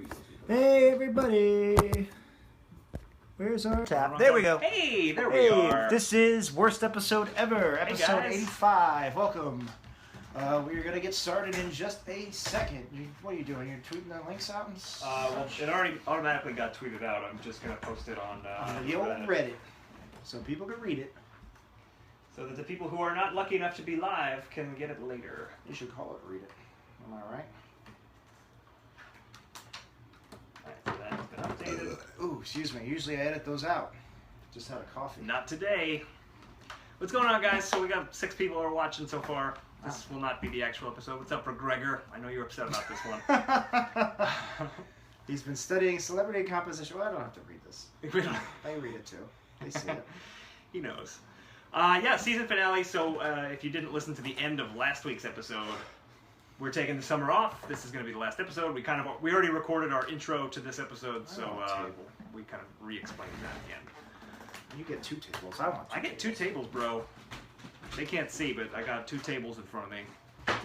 tweet. Hey everybody! Where's our tap? There we go. Hey, there we are. This is worst episode ever, Hey, episode guys. 85. Welcome. We're gonna get started in just a second. What are you doing? You're tweeting the links out? Well, it already automatically got tweeted out. I'm just gonna post it on the old Reddit, so people can read it. so that the people who are not lucky enough to be live can get it later. You should call it read it. Am I right? Alright, so that's been updated. Ooh, excuse me. Usually I edit those out. Just had a coffee. Not today. What's going on, guys? So we got 6 people who are watching so far. This will not be the actual episode. What's up for Gregor? I know you're upset about this one. He's been studying celebrity composition. Well, I don't have to read this. We don't- They read it too. They see it. He knows. Yeah, season finale. So if you didn't listen to the end of last week's episode, we're taking the summer off. This is going to be the last episode. We already recorded our intro to this episode, so we kind of re-explained that again. You get 2 tables. I get 2 tables, bro. They can't see, but I got 2 tables in front of me.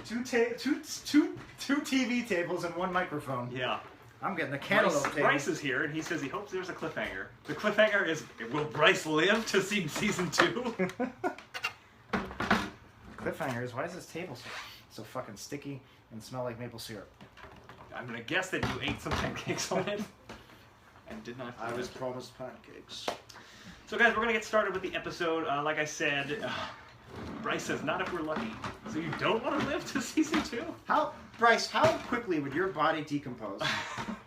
2 TV tables and 1 microphone. Yeah. I'm getting the cantaloupe table. Bryce is here, and he says he hopes there's a cliffhanger. The cliffhanger is, will Bryce live to see season 2? Cliffhanger is, why is this table so fucking sticky and smell like maple syrup? I'm going to guess that you ate some pancakes on it and did not. I was promised pancakes. So guys, we're going to get started with the episode. Like I said, Bryce says, not if we're lucky. So you don't want to live to season 2? Bryce, how quickly would your body decompose?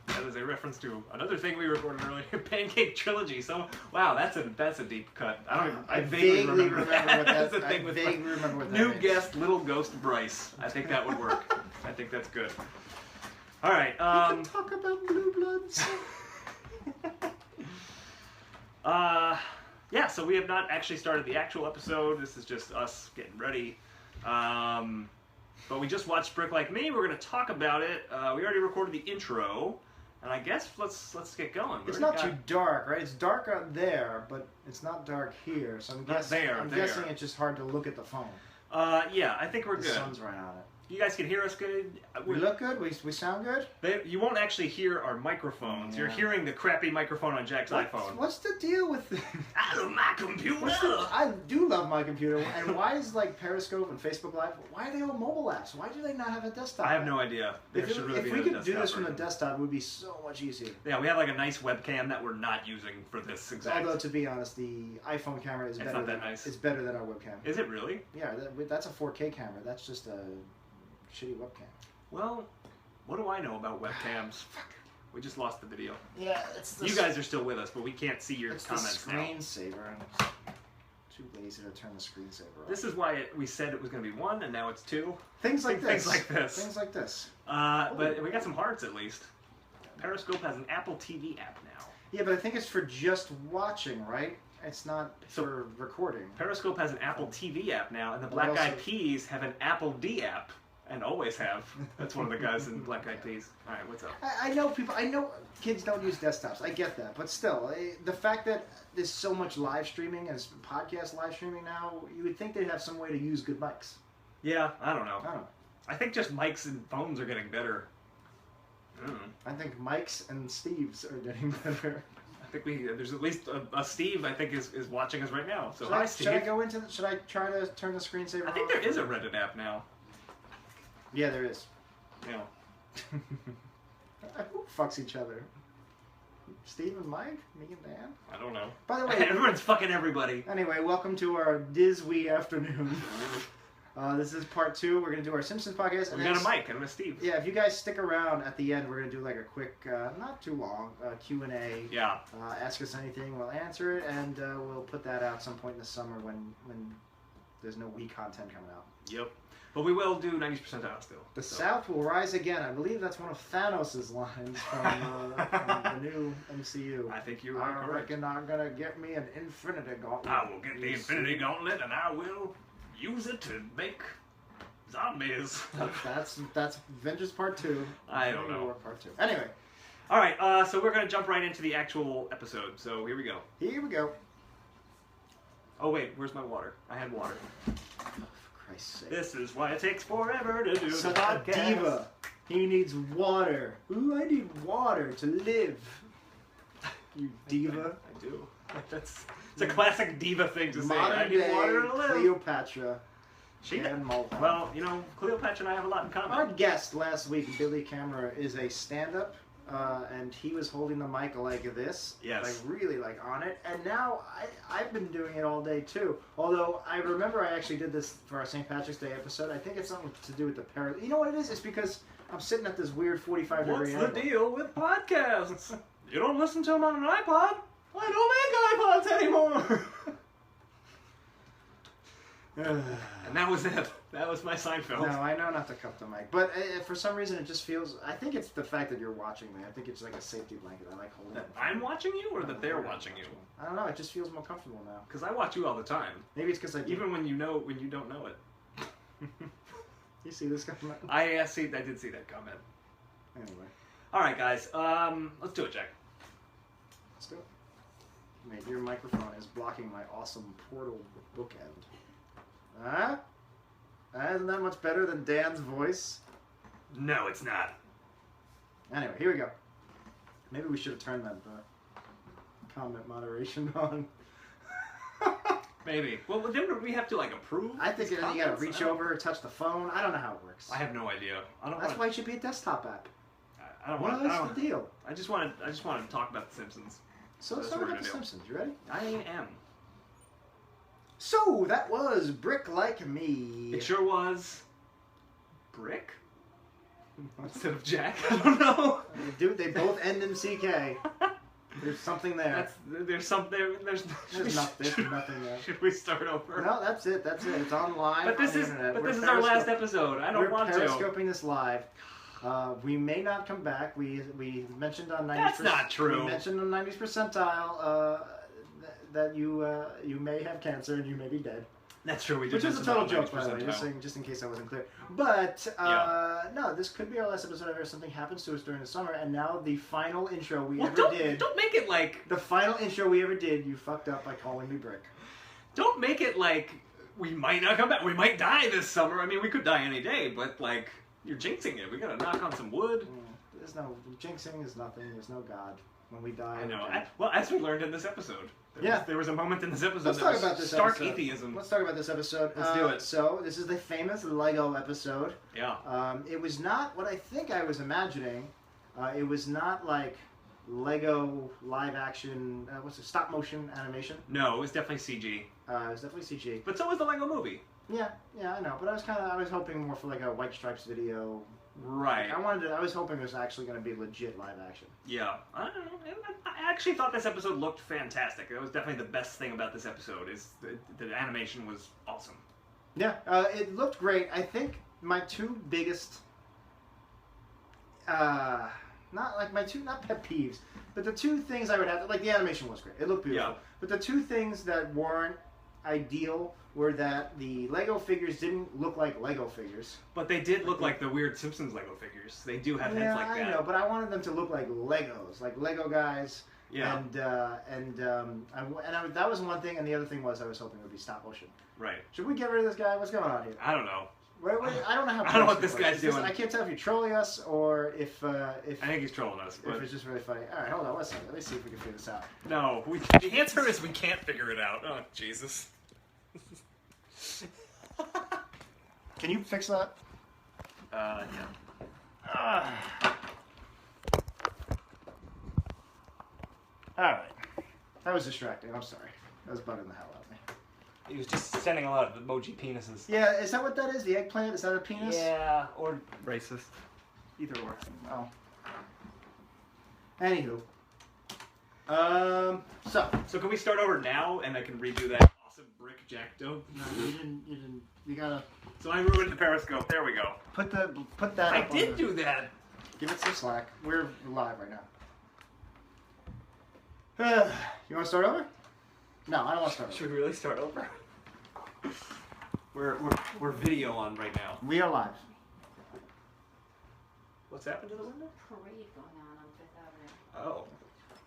That is a reference to another thing we recorded earlier, Pancake Trilogy. So, wow, that's a deep cut. I vaguely remember what that the thing I with vaguely remember what that new is. guest, little ghost Bryce. I think that would work. I think that's good. All right. We can talk about Blue Bloods. Yeah, so we have not actually started the actual episode. This is just us getting ready. But we just watched Brick Like Me. We're going to talk about it. We already recorded the intro, and I guess let's get going. It's not too dark, right? It's dark out there, but it's not dark here. So I'm guessing it's just hard to look at the phone. Yeah, I think we're good. The sun's right on it. You guys can hear us good? We look good? We sound good? You won't actually hear our microphones. Yeah. You're hearing the crappy microphone on Jack's iPhone. What's the deal with I love my computer! I do love my computer. And why is like Periscope and Facebook Live, why are they all mobile apps? Why do they not have a desktop I have app? no idea. If we could do this from the desktop, it would be so much easier. Yeah, we have like a nice webcam that we're not using for this exact. Although, to be honest, the iPhone camera is better. Not that nice. It's better than our webcam. Is it really? Yeah, that's a 4K camera. That's just a shitty webcam. Well, what do I know about webcams? Fuck. We just lost the video. Yeah, it's you guys are still with us, but we can't see your comments now. It's the screensaver. I'm too lazy to turn the screensaver off. This is why we said it was going to be 1, and now it's 2. Things like this. Things like this. Things like this. But we got some hearts at least. Periscope has an Apple TV app now. Yeah, but I think it's for just watching, right? It's not for recording. Periscope has an Apple TV app now, and the Black Eyed Peas have an Apple D app. And always have. That's one of the guys in Black Eyed Peas. All right, what's up? I know kids don't use desktops. I get that. But still, the fact that there's so much live streaming and podcast live streaming now, you would think they'd have some way to use good mics. Yeah, I don't know. I think just mics and phones are getting better. I think mics and Steves are getting better. I think there's at least a Steve I think is watching us right now. So hi, Steve. Should I try to turn the screensaver off? I think there is a Reddit app now. Yeah, there is. Yeah. Who fucks each other? Steve and Mike? Me and Dan? I don't know. By the way, everyone's fucking everybody. Anyway, welcome to our Diswee afternoon. This is part 2. We're going to do our Simpsons podcast. We got a Mike and a Steve. Yeah, if you guys stick around at the end, we're going to do like a quick, not too long, Q&A. Yeah. Ask us anything, we'll answer it, and we'll put that out some point in the summer when there's no Wii content coming out. Yep. But we will do 90% out still. The South will rise again. I believe that's one of Thanos' lines from the new MCU. I think you are correct. I reckon I'm going to get me an Infinity Gauntlet. I will get the Infinity Gauntlet and I will use it to make zombies. That's Avengers Part 2. I don't know. Part 2. Anyway. All right, so we're going to jump right into the actual episode. So here we go. Here we go. Oh, wait. Where's my water? I had water. Christ's sake. This is why it takes forever to do Such the podcast. a diva. He needs water. Ooh, I need water to live. You diva. I do. It's a classic diva thing to say. Modern I need day water to live. Cleopatra. She and Mulholland. Well, you know, Cleopatra and I have a lot in common. Our guest last week, Billy Camera, is a stand-up, and he was holding the mic like this. Yes. Like really like on it. And now I've been doing it all day too. Although I remember I actually did this for our St. Patrick's Day episode. I think it's something to do with the Paris. You know what it is? It's because I'm sitting at this weird 45-degree angle. What's the deal with podcasts? You don't listen to them on an iPod? Well, I don't make iPods anymore. And that was it. That was my Seinfeld. No, I know not to cup the mic, but for some reason it just feels. I think it's the fact that you're watching me. I think it's like a safety blanket. I like holding That it. I'm watching you, or that they're watching you? I don't know. It just feels more comfortable now. Because I watch you all the time. Maybe it's because I do. Even when you don't know it. You see this comment? I did see that comment. Anyway, All right, guys. Let's do it, Jack. let's do it. Mate, your microphone is blocking my awesome portal bookend. Huh? Isn't that much better than Dan's voice? No, it's not. Anyway, here we go. Maybe we should have turned that comment moderation on. Maybe. Well, then we have to like approve. I think these then you gotta comments? reach over, touch the phone. I don't know how it works. I have no idea. I don't. That's wanna, why it should be a desktop app. I don't What want. is the deal? I just want to talk about the Simpsons. So let's That's talk what we're about the gonna do. Simpsons. You ready? I am. So that was Brick Like Me. It sure was. Brick. Instead of Jack. I don't know. Dude, they both end in CK. There's something there. There's There's nothing there. Should we start over? No, that's it. That's it. It's on live. But this on the is internet. this is our last episode. I don't We're want to. periscoping this live. We may not come back. We mentioned on 90%. That's not true. We mentioned on 90th percentile that you may have cancer and you may be dead. That's true. We did. Which is a mention total that on joke, by the way, 90%. just in case I wasn't clear. But no, this could be our last episode ever. Something happens to us during the summer, and now the final intro we ever did. Don't make it like The final intro we ever did, you fucked up by calling me Brick. Don't make it like we might not come back. We might die this summer. I mean, we could die any day, but like you're jinxing it. We gotta knock on some wood. There's no jinxing. Is nothing. There's no God. When we die, I know. we're dead. Well, as we learned in this episode, there was a moment in this episode Let's that talk was about this stark episode. atheism. Let's talk about this episode. Let's do it. So this is the famous Lego episode. Yeah. It was not what I think I was imagining. It was not like Lego live action. What's it? Stop motion animation. No, it was definitely CG. It was definitely CG. But so was the Lego Movie. Yeah, I know. But I was hoping more for like a White Stripes video. Right. I was hoping it was actually going to be legit live action. Yeah. I don't know. I actually thought this episode looked fantastic. That was definitely the best thing about this episode is the animation was awesome. Yeah, it looked great. I think my two biggest, not pet peeves, but the two things I would have, like the animation was great. It looked beautiful. Yeah. But the two things that weren't ideal were that the Lego figures didn't look like Lego figures. But they did look like the weird Simpsons Lego figures. They do have heads like that. I know, but I wanted them to look like Legos, like Lego guys. Yeah. That was one thing, and the other thing was I was hoping it would be stop motion. Right. Should we get rid of this guy? What's going on here? I don't know. Wait, I don't know how. I don't know what this guy's doing. I can't tell if you're trolling us or if I think he's trolling us. But if it's just really funny. All right, hold on one second. Let me see if we can figure this out. no, the answer is we can't figure it out. Oh, Jesus. Can you fix that? Yeah. All right. That was distracting. I'm sorry. That was bugging the hell out of me. He was just sending a lot of emoji penises. Yeah, is that what that is? The eggplant? Is that a penis? Yeah, or racist. Either or. Oh. Anywho. So can we start over now and I can redo that awesome Brick Jack dope? No, you didn't. You gotta So I ruined the Periscope. There we go. put that. I up on did the- do that. Give it some slack. We're live right now. You want to start over? No, I don't want to start over. Should we really start over? We're video on right now. We are live. What's happened to the window? Parade going on Fifth Avenue. Oh.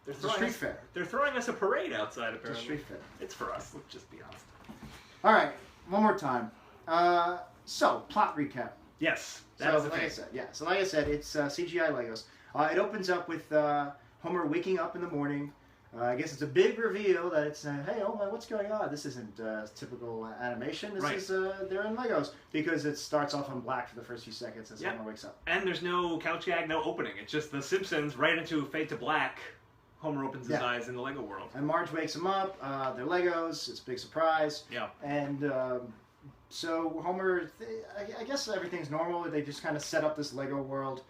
They're It's a throwing street us- fair. They're throwing us a parade outside, It's a apparently. street fair. It's for us, let's just be honest. All right, one more time. So, plot recap. Yes. That is a like thing. I said, yeah. So like I said, it's CGI Legos. It opens up with Homer waking up in the morning. I guess it's a big reveal that it's, hey, Homer, what's going on? This isn't typical animation. This is, they're in Legos. Because it starts off in black for the first few seconds as Homer wakes up. And there's no couch gag, no opening. It's just the Simpsons right into fade to black. Homer opens his eyes in the Lego world. And Marge wakes him up. They're Legos. It's a big surprise. Yeah. And so Homer, I guess everything's normal. They just kind of set up this Lego world.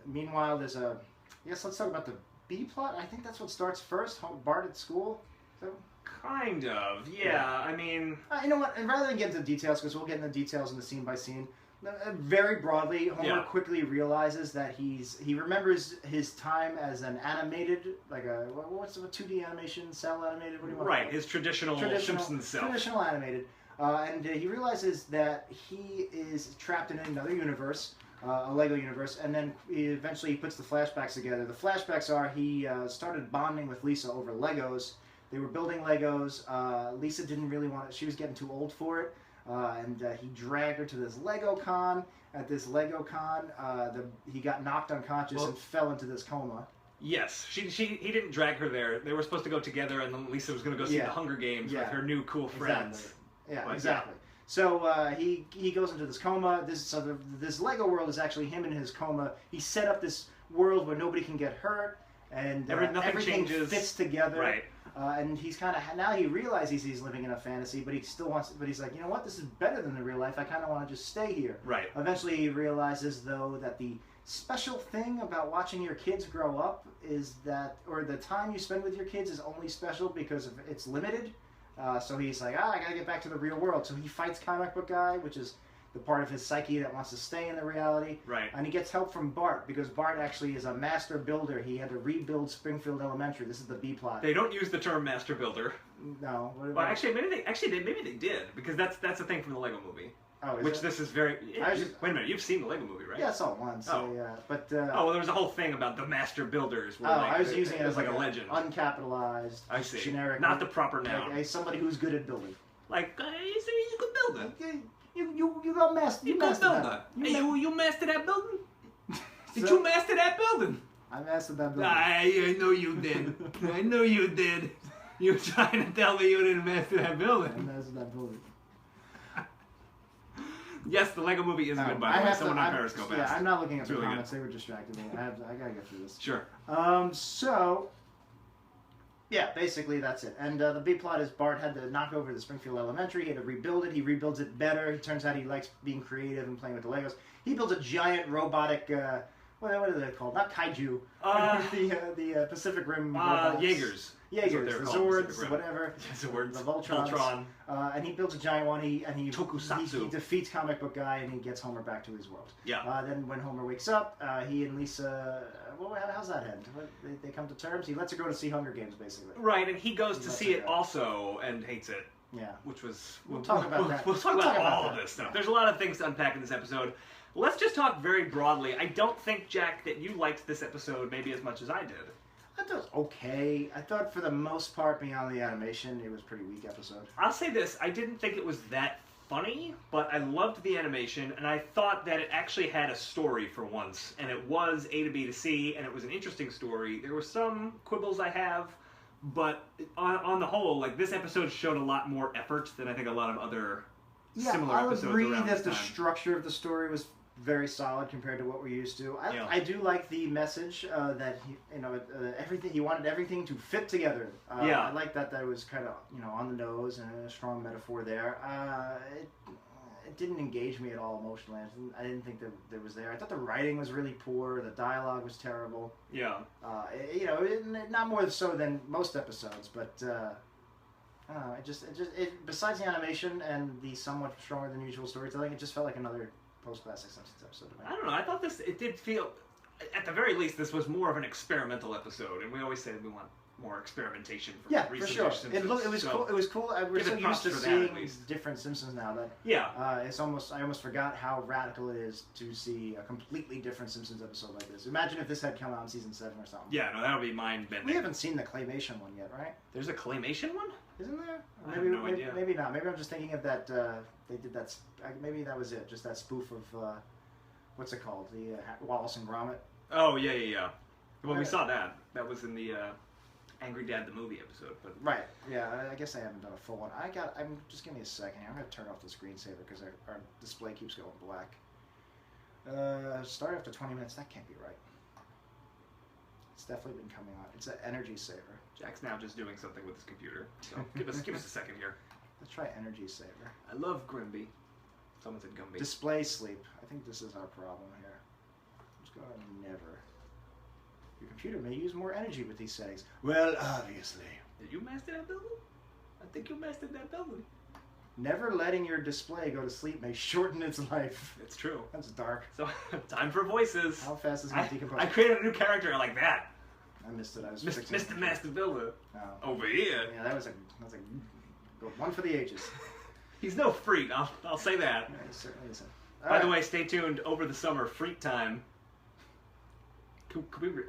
Meanwhile, there's a... I guess let's talk about the B plot. I think that's what starts first. Bart at school. So, kind of, yeah. I mean, you know what? And rather than get into details, because we'll get into details in the scene by scene. Very broadly, Homer quickly realizes that he remembers his time as an animated, like what's a 2D animation, cell animated? What do you want? Right, his traditional Simpsons self. Traditional animated, and he realizes that he is trapped in another universe. A Lego universe, and then eventually he puts the flashbacks together. The flashbacks are he started bonding with Lisa over Legos. They were building Legos. Lisa didn't really want it. She was getting too old for it, and he dragged her to this Lego con. At this Lego con, he got knocked unconscious and fell into this coma. Yes, he didn't drag her there. They were supposed to go together, and then Lisa was going to go see the Hunger Games with her new cool friends. Exactly. Yeah, exactly. So he goes into this coma. This Lego world is actually him in his coma. He set up this world where nobody can get hurt, and everything fits together. Right. And he's kind of now he realizes he's living in a fantasy, but he still wants. But he's like, you know what? This is better than the real life. I kind of want to just stay here. Right. Eventually, he realizes though that the special thing about watching your kids grow up is that, or the time you spend with your kids is only special because it's limited. So he's like, I gotta get back to the real world. So he fights Comic Book Guy, which is the part of his psyche that wants to stay in the reality. Right. And he gets help from Bart, because Bart actually is a master builder. He had to rebuild Springfield Elementary. This is the B plot. They don't use the term master builder. No. Well, actually, maybe they did, because that's a thing from the Lego movie. Oh, is which it? this is very... wait a minute, you've seen the Lego movie, right? Yeah, I saw it once. Oh. So, yeah, but... well, there was a whole thing about the master builders. Where, I was using it as like a legend. Uncapitalized, I see. generic... Not the proper noun. Like somebody who's good at building. Like, he's a good builder. You got master. You good builder. You master that building? Did you master that building? I mastered that building. I know you did. I know you did. You're trying to tell me you didn't master that building. I mastered that building. Yes, the Lego movie is good, by the way. Someone on Periscope asked. Yeah, I'm not looking at the really comments. They were distracting me. I gotta get through this. Sure. So, yeah, basically that's it. And the B plot is Bart had to knock over the Springfield Elementary. He had to rebuild it. He rebuilds it better. It turns out he likes being creative and playing with the Legos. He builds a giant robotic, what are they called? Not kaiju. The Pacific Rim robots. Jaegers. Jaegers, the Zords, whatever. Zords. The Voltrons. And he builds a giant one. And he defeats Comic Book Guy, and he gets Homer back to his world. Yeah. Then when Homer wakes up, he and Lisa... how's that end? They come to terms? He lets her go to see Hunger Games, basically. Right, and he goes to see it also and hates it. Yeah. Which was... We'll talk about that. We'll talk about all of this stuff. Yeah. There's a lot of things to unpack in this episode. Let's just talk very broadly. I don't think, Jack, that you liked this episode maybe as much as I did. I thought it was okay. I thought for the most part, beyond the animation, it was a pretty weak episode. I'll say this. I didn't think it was that funny, but I loved the animation, and I thought that it actually had a story for once, and it was A to B to C, and it was an interesting story. There were some quibbles I have, but on the whole, like, this episode showed a lot more effort than I think a lot of other similar episodes around this time. I'll agree that the structure of the story was very solid compared to what we're used to. I do like the message that he wanted everything to fit together. I like that was kind of on the nose and a strong metaphor there. It didn't engage me at all emotionally. I didn't think that there was there. I thought the writing was really poor. The dialogue was terrible. Yeah. Not more so than most episodes, but. I don't know. Besides the animation and the somewhat stronger than usual storytelling, it just felt like another post-classic Simpsons episode to me. I don't know. I thought it did feel, at the very least, this was more of an experimental episode, and we always say we want more experimentation from recent for sure. Simpsons. It was cool. It was cool. We're so used to seeing different Simpsons now that I almost forgot how radical it is to see a completely different Simpsons episode like this. Imagine if this had come out in season 7 or something. Yeah, no, that would be mind-bending. We haven't seen the claymation one yet, right? There's a claymation one? Isn't there? I have no idea. Maybe not. Maybe I'm just thinking of that. They did that. Maybe that was it. Just that spoof of what's it called? The Wallace and Gromit. Oh, yeah. Well, we Right. saw that. That was in the Angry Dad the Movie episode. But Right. Yeah. I guess I haven't done a full one. I'm just give me a second here. I'm gonna turn off the screensaver because our display keeps going black. Start after 20 minutes. That can't be right. It's definitely been coming on. It's an energy saver. Jack's now just doing something with his computer. So give us a second here. Let's try energy saver. I love Grimby. Someone said Gumby. Display sleep. I think this is our problem here. Let's go ahead and never. Your computer may use more energy with these settings. Well, obviously. Did you master that building? I think you mastered that building. Never letting your display go to sleep may shorten its life. It's true. That's dark. So, time for voices. How fast is it going to decompose? I created a new character like that. I missed it. I was Mr. Master Builder. Oh. Over here. Yeah, that was a one for the ages. He's no freak, I'll say that. Yeah, he certainly isn't. By the way, stay tuned over the summer, Freet time.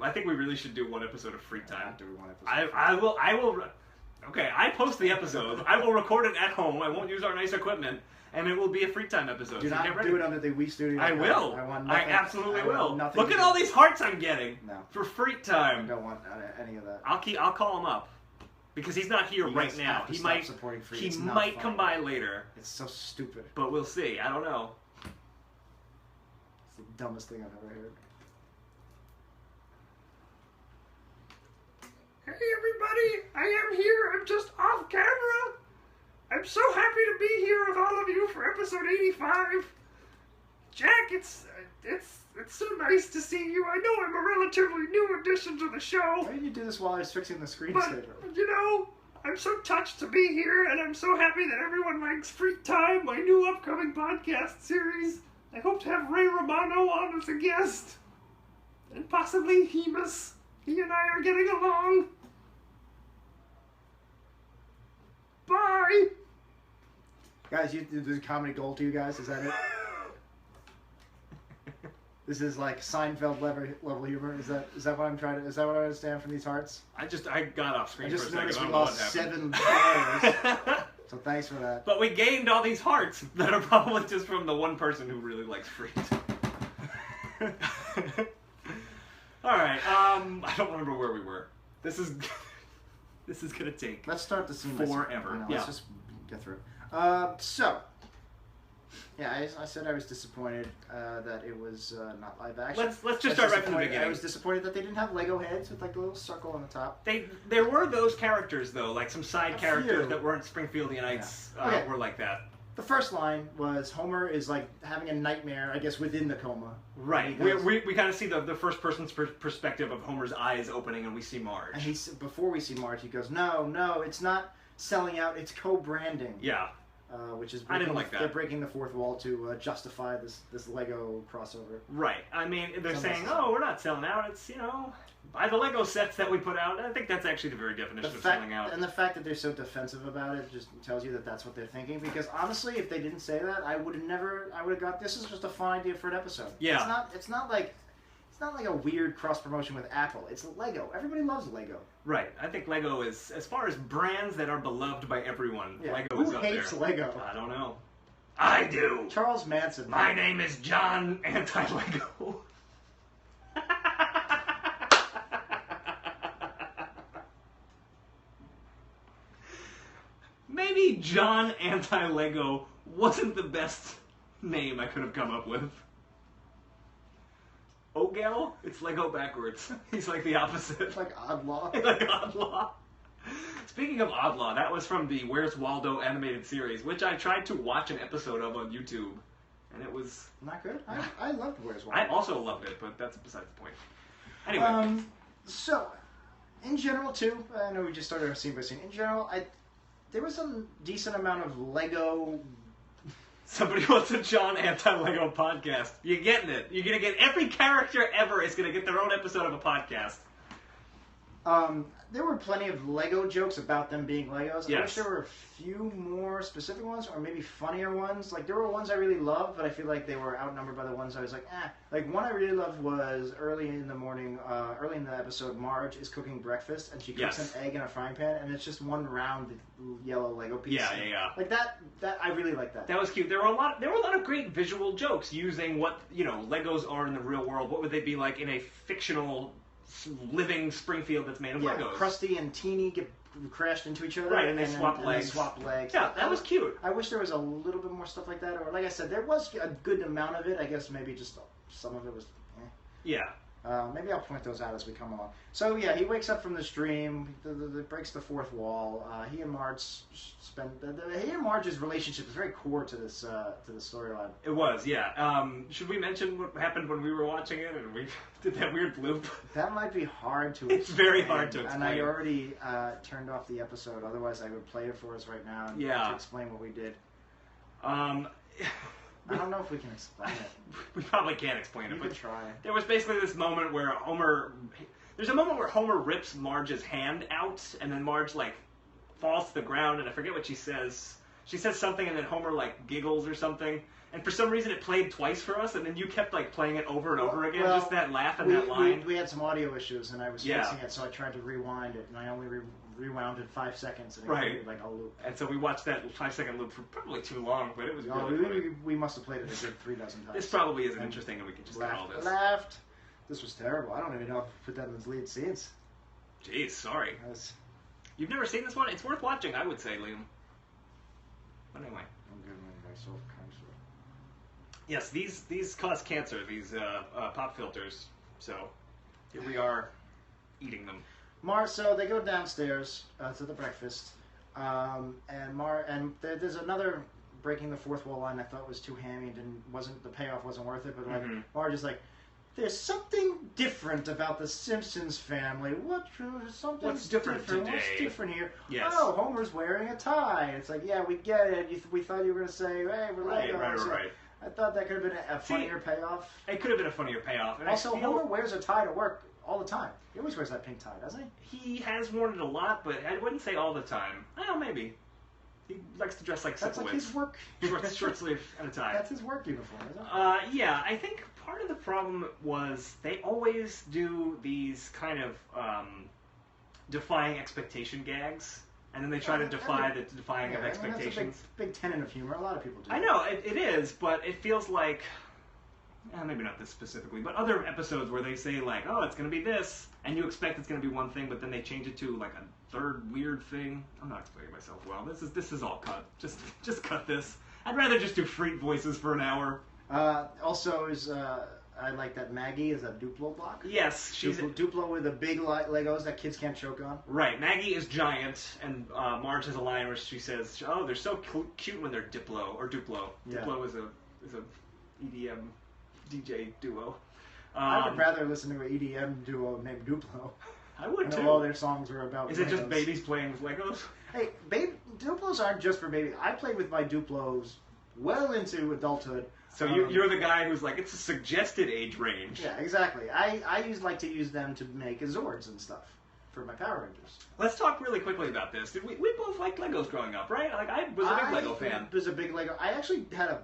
I think we really should do one episode of Freet time. After we want episode. I will. Okay, I post the episodes. I will record it at home. I won't use our nice equipment, and it will be a Freet time episode. Do so not get ready. do it under the Wii Studio. I will. I want I nothing. absolutely I want will. nothing Look to at do. all these hearts I'm getting No. for Freet I time. don't want any of that. I'll call him up because he's not here You right guys now. have to He stop might. supporting Freet. He It's not might fun. come by later, It's so stupid. but we'll see. I don't know. It's the dumbest thing I've ever heard. Hey everybody, I am here. I'm just off camera. I'm so happy to be here with all of you for episode 85. Jack, it's so nice to see you. I know I'm a relatively new addition to the show, Why did you do this while I was fixing the but screensaver? you know, I'm so touched to be here, and I'm so happy that everyone likes Freet Time, my new upcoming podcast series. I hope to have Ray Romano on as a guest, and possibly Hemus. He and I are getting along. Bye! Guys, this is comedy gold to you guys? Is that it? This is like Seinfeld level humor. Is that what I'm trying to? Is that what I understand from these hearts? I got off screen I for a just second. noticed I we don't know what lost happened. 7 players. So thanks for that. But we gained all these hearts that are probably just from the one person who really likes Freet. Alright, I don't remember where we were. This is gonna take Let's start the scene by scene. forever. No, Yeah. Let's just get through. So, yeah, I said I was disappointed that it was not live action. Let's just start right from the disappointed- beginning. I was disappointed that they didn't have Lego heads with like a little circle on the top. There were those characters though, like some side A characters few. that weren't Springfieldianites Yeah. Okay. were like that. The first line was Homer is like having a nightmare, I guess, within the coma. Right. And he goes- We kind of see the first person's perspective of Homer's eyes opening, and we see Marge. And before we see Marge, he goes, no, it's not selling out, it's co-branding. Yeah. Which is I didn't like that. They're breaking the fourth wall to justify this Lego crossover. Right. I mean, they're Some saying, stuff. oh, we're not selling out. It's, buy the Lego sets that we put out. And I think that's actually the very definition of selling out. And the fact that they're so defensive about it just tells you that that's what they're thinking. Because honestly, if they didn't say that, I would have got, this is just a fun idea for an episode. Yeah. It's not like a weird cross promotion with Apple. It's Lego. Everybody loves Lego. Right. I think Lego is, as far as brands that are beloved by everyone, Yeah. Lego Who is up hates there. Lego? I don't know. I do. Charles Manson. My name is John Anti-Lego. Maybe John Anti-Lego wasn't the best name I could have come up with. Ogel? It's Lego backwards. He's like the opposite. It's like Oddlaw. Like Oddlaw. Speaking of Oddlaw, that was from the Where's Waldo animated series, which I tried to watch an episode of on YouTube, and it was... Not good? I loved Where's Waldo. I also loved it, but that's besides the point. Anyway. So, in general, too, I know we just started our scene by scene. In general, there was a decent amount of Lego. Somebody wants a John Anti-Lego podcast. You're getting it. You're going to get... Every character ever is going to get their own episode of a podcast. There were plenty of Lego jokes about them being Legos. I Yes. wish there were a few more specific ones, or maybe funnier ones. Like, there were ones I really loved, but I feel like they were outnumbered by the ones I was like, eh. Like, one I really loved was early in the morning, early in the episode, Marge is cooking breakfast, and she cooks Yes. an egg in a frying pan, and it's just one round yellow Lego piece. Yeah. Like, that I really like that. That was cute. There were a lot of great visual jokes using what Legos are in the real world. What would they be like in a fictional living Springfield that's made of Legos? Krusty and Teeny get crashed into each other. Right, and they swap legs. They swap legs. Yeah, that was cute. I wish there was a little bit more stuff like that. Or, like I said, there was a good amount of it. I guess maybe just some of it was... Yeah. Maybe I'll point those out as we come along. So, yeah, he wakes up from this dream, breaks the fourth wall. He and Marge's relationship is very core to this storyline. It was, yeah. Should we mention what happened when we were watching it and we did that weird loop? That might be hard to It's very hard to explain. And I already turned off the episode. Otherwise, I would play it for us right now and to explain what we did. I don't know if we can explain it. We probably can't explain it, but but try. there was basically this moment where there's a moment where Homer rips Marge's hand out, and then Marge, like, falls to the ground, and I forget what she says. She says something, and then Homer, like, giggles or something. And for some reason, it played twice for us, and then you kept, like, playing it over and over again, just that laugh and that line. We had some audio issues, and I was fixing it, so I tried to rewind it, and I only rewound it 5 seconds, and it created, like, a loop. And so we watched that 5-second loop for probably too long, but it was really funny. We must have played it a good 3 dozen times. This probably isn't interesting, and we can just call this. Laughed. This was terrible. I don't even know if I put that in the lead scenes. Jeez, sorry. You've never seen this one? It's worth watching, I would say, Liam. But anyway. I'm giving myself kind of. Yes, these cause cancer, these pop filters. So here we are eating them. So they go downstairs to the breakfast, and there's another breaking the fourth wall line I thought was too hammy and the payoff wasn't worth it. But like Marge is like, there's something different about the Simpsons family. What's different today? What's different here? Yes. Oh, Homer's wearing a tie. It's like, yeah, we get it. We thought you were going to say, hey, we're Legos. Right. I thought that could have been a funnier payoff. It could have been a funnier payoff. And also, Homer wears a tie to work all the time. He always wears that pink tie, doesn't he? He has worn it a lot, but I wouldn't say all the time. Well, maybe. He likes to dress like That's like his work. Short sleeve and a tie. That's his work uniform, isn't it? Yeah, I think part of the problem was they always do these kind of defying expectation gags, and then they try to defy the defying of expectations. That's a big tenet of humor. A lot of people do. I know, it is, but it feels like, maybe not this specifically, but other episodes where they say, like, oh, it's going to be this, and you expect it's going to be one thing, but then they change it to, like, a third weird thing. I'm not explaining myself well. This is all cut. Just cut this. I'd rather just do Freet voices for an hour. Also, I like that Maggie is a Duplo block. Yes, she's Duplo with the big Legos that kids can't choke on. Right, Maggie is giant, and Marge has a line where she says, "Oh, they're so cute when they're Diplo or Duplo." Yeah. Diplo is a EDM DJ duo. I would rather listen to an EDM duo named Duplo. I would too. All their songs were about. Is it just babies playing with Legos? Hey, Duplos aren't just for babies. I played with my Duplos well into adulthood. So you're the guy who's like, it's a suggested age range. Yeah, exactly. I like to use them to make Zords and stuff for my Power Rangers. Let's talk really quickly about this. We both liked Legos growing up, right? Like, I was a big Lego fan. I was a big Lego. I actually had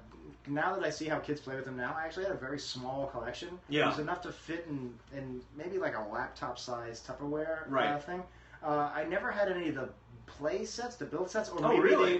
now that I see how kids play with them now, I actually had a very small collection. Yeah. It was enough to fit in maybe like a laptop-sized Tupperware thing. I never had any of the play sets, the build sets, or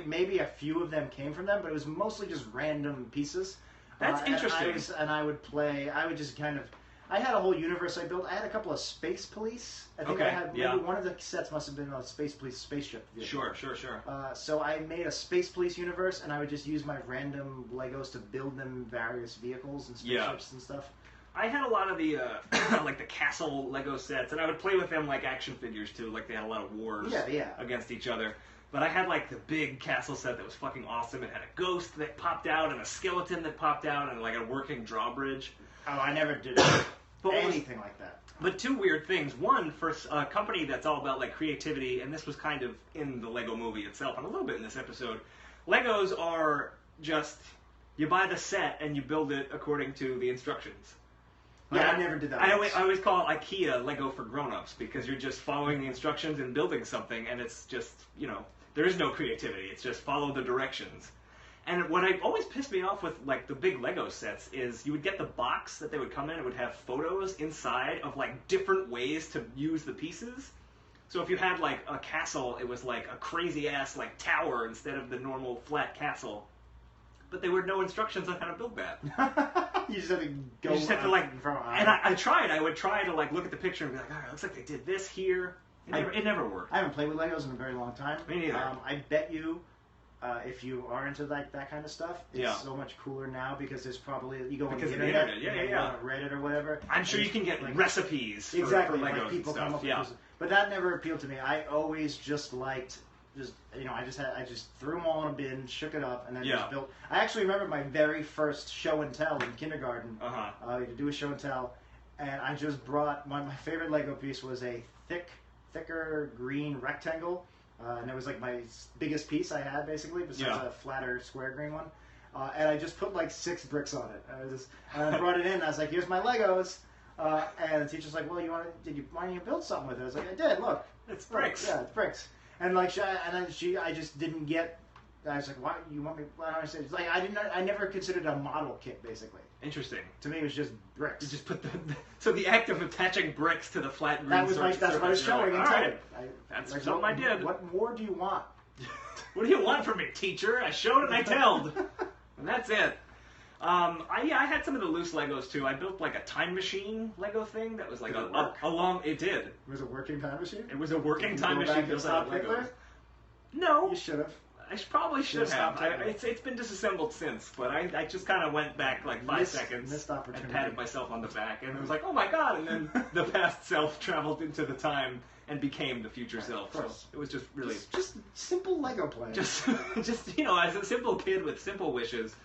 maybe a few of them came from them, but it was mostly just random pieces. That's interesting. I would just kind of... I had a whole universe I built. I had a couple of Space Police. I think I had maybe one of the sets must have been a Space Police spaceship vehicle. Sure. So I made a Space Police universe, and I would just use my random Legos to build them various vehicles and spaceships and stuff. I had a lot of the like the castle Lego sets, and I would play with them like action figures too. Like they had a lot of wars against each other. But I had like the big castle set that was fucking awesome. It had a ghost that popped out and a skeleton that popped out and like a working drawbridge. Oh, I never did anything like that. But two weird things. One, for a company that's all about like creativity, and this was kind of in the Lego movie itself and a little bit in this episode, Legos are just, you buy the set and you build it according to the instructions. But Yeah, I never did that. I always call it IKEA Lego for grown-ups because you're just following the instructions and building something, and it's just, there is no creativity. It's just follow the directions. And what always pissed me off with like the big Lego sets is you would get the box that they would come in. It would have photos inside of like different ways to use the pieces. So if you had like a castle, it was like a crazy ass like tower instead of the normal flat castle. But there were no instructions on how to build that. You just have to go. You just have to like, in front of and I tried. I would try to like look at the picture and be like, all right, looks like they did this here. It never worked. I haven't played with Legos in a very long time. Me neither. I bet you, if you are into like that kind of stuff, it's so much cooler now because there's probably you go on the internet, yeah, you go on Reddit or whatever. I'm sure you can get like recipes for exactly Legos like people and come stuff. up with this. But that never appealed to me. I always just liked. I just threw them all in a bin, shook it up, and then just built. I actually remember my very first show and tell in kindergarten. To do a show and tell, and I just brought my favorite Lego piece was a thicker green rectangle, and it was like my biggest piece I had basically, besides a flatter square green one. And I just put like 6 bricks on it. And I brought it in. And I was like, "Here's my Legos." And the teacher's like, "Well, why don't you build something with it?" I was like, "I did. Look, it's bricks." Yeah, it's bricks. And like, I just didn't get. I was like, "Why you want me?" Why don't I say?" It's like I never considered a model kit basically. Interesting. To me, it was just bricks. You just put so the act of attaching bricks to the flat green surface. That's what I was showing. All right, that's like, something I did. What more do you want? What do you want from me, teacher? I showed and I told, and that's it. I had some of the loose Legos too. I built like a time machine Lego thing that was like a long. It did. It was a working time machine. It was a working time machine built out of Legos. No, you should have. I probably should have. It's been disassembled since, but I just kind of went back like 5 seconds and patted myself on the back, and it was like, oh my god! And then the past self traveled into the time and became the future self. So it was just really just simple Lego play. Just as a simple kid with simple wishes.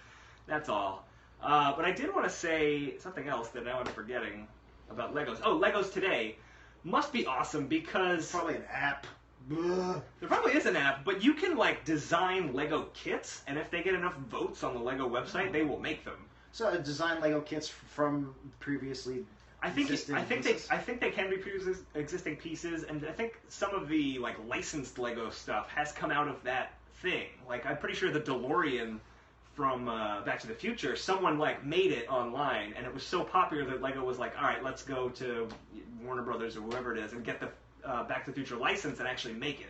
That's all. But I did want to say something else that now I'm forgetting about Legos. Oh, Legos Today must be awesome because probably an app. There probably is an app, but you can like design Lego kits, and if they get enough votes on the Lego website, they will make them. So design Lego kits from previously. I think they can be existing pieces, and I think some of the like licensed Lego stuff has come out of that thing. Like I'm pretty sure the DeLorean from Back to the Future, someone like made it online, and it was so popular that Lego was like, all right, let's go to Warner Brothers or whoever it is and get the Back to the Future license and actually make it.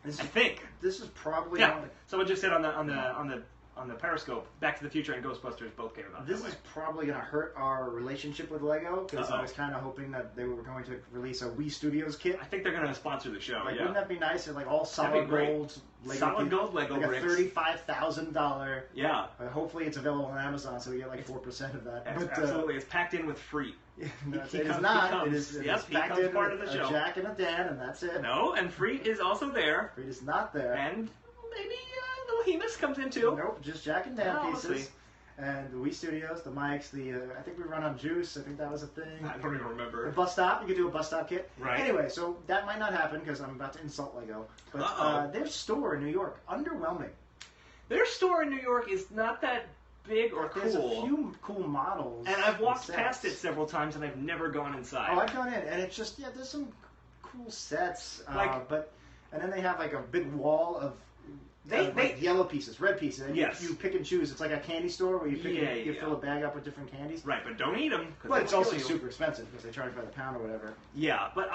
I think this is probably someone just said on the Periscope, Back to the Future and Ghostbusters both came about. This is probably going to hurt our relationship with Lego because I was kind of hoping that they were going to release a Wii Studios kit. I think they're going to sponsor the show. Wouldn't that be nice? Like all solid gold Lego gold Lego like bricks. a $35,000. Yeah. Hopefully it's available on Amazon, so we get like 4% of that. Absolutely, it's packed in with Freet. It is not. It is packed in part of the show. A Jack and a Dan, and that's it. No, and Freet is also there. Freet is not there. And maybe little Hemus comes in too. Nope, just Jack and Dan pieces. And the Wii Studios, the mics, I think we run on Juice. I think that was a thing. I don't even remember. The bus stop, you could do a bus stop kit. Right. Anyway, so that might not happen because I'm about to insult Lego. But their store in New York, underwhelming. Their store in New York is not that big or cool. There's a few cool models. And I've walked past it several times and I've never gone inside. Oh, I've gone in, and it's just, there's some cool sets. And then they have like a big wall of yellow pieces, red pieces, and you pick and choose. It's like a candy store where you fill a bag up with different candies. Right, but don't eat them. But it's also super expensive because they charge by the pound or whatever. Yeah, but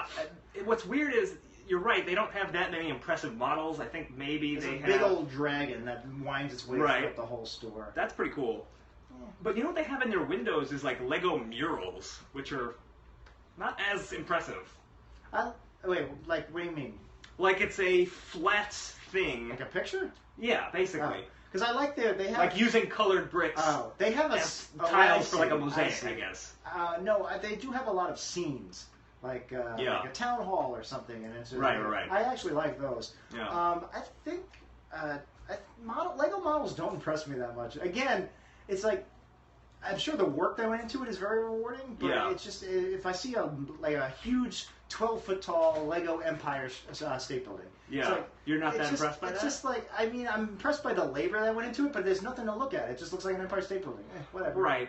what's weird is, you're right, they don't have that many impressive models. I think maybe they have... a big old dragon that winds its way throughout the whole store. That's pretty cool. But you know what they have in their windows is like Lego murals, which are not as impressive. Wait, like, what do you mean? Like it's a flat thing. Like a picture? Yeah, basically. Because I like they have... Like using colored bricks. Oh, they have tiles for like a mosaic, I guess. No, they do have a lot of scenes. Like a town hall or something. And it's right. I actually like those. Yeah. I think Lego models don't impress me that much. Again, it's like, I'm sure the work that went into it is very rewarding, but it's just, if I see a huge 12-foot tall Lego Empire State Building. Yeah, like, you're not that impressed by that? It's just like, I mean, I'm impressed by the labor that went into it, but there's nothing to look at. It just looks like an Empire State Building. Whatever. Right.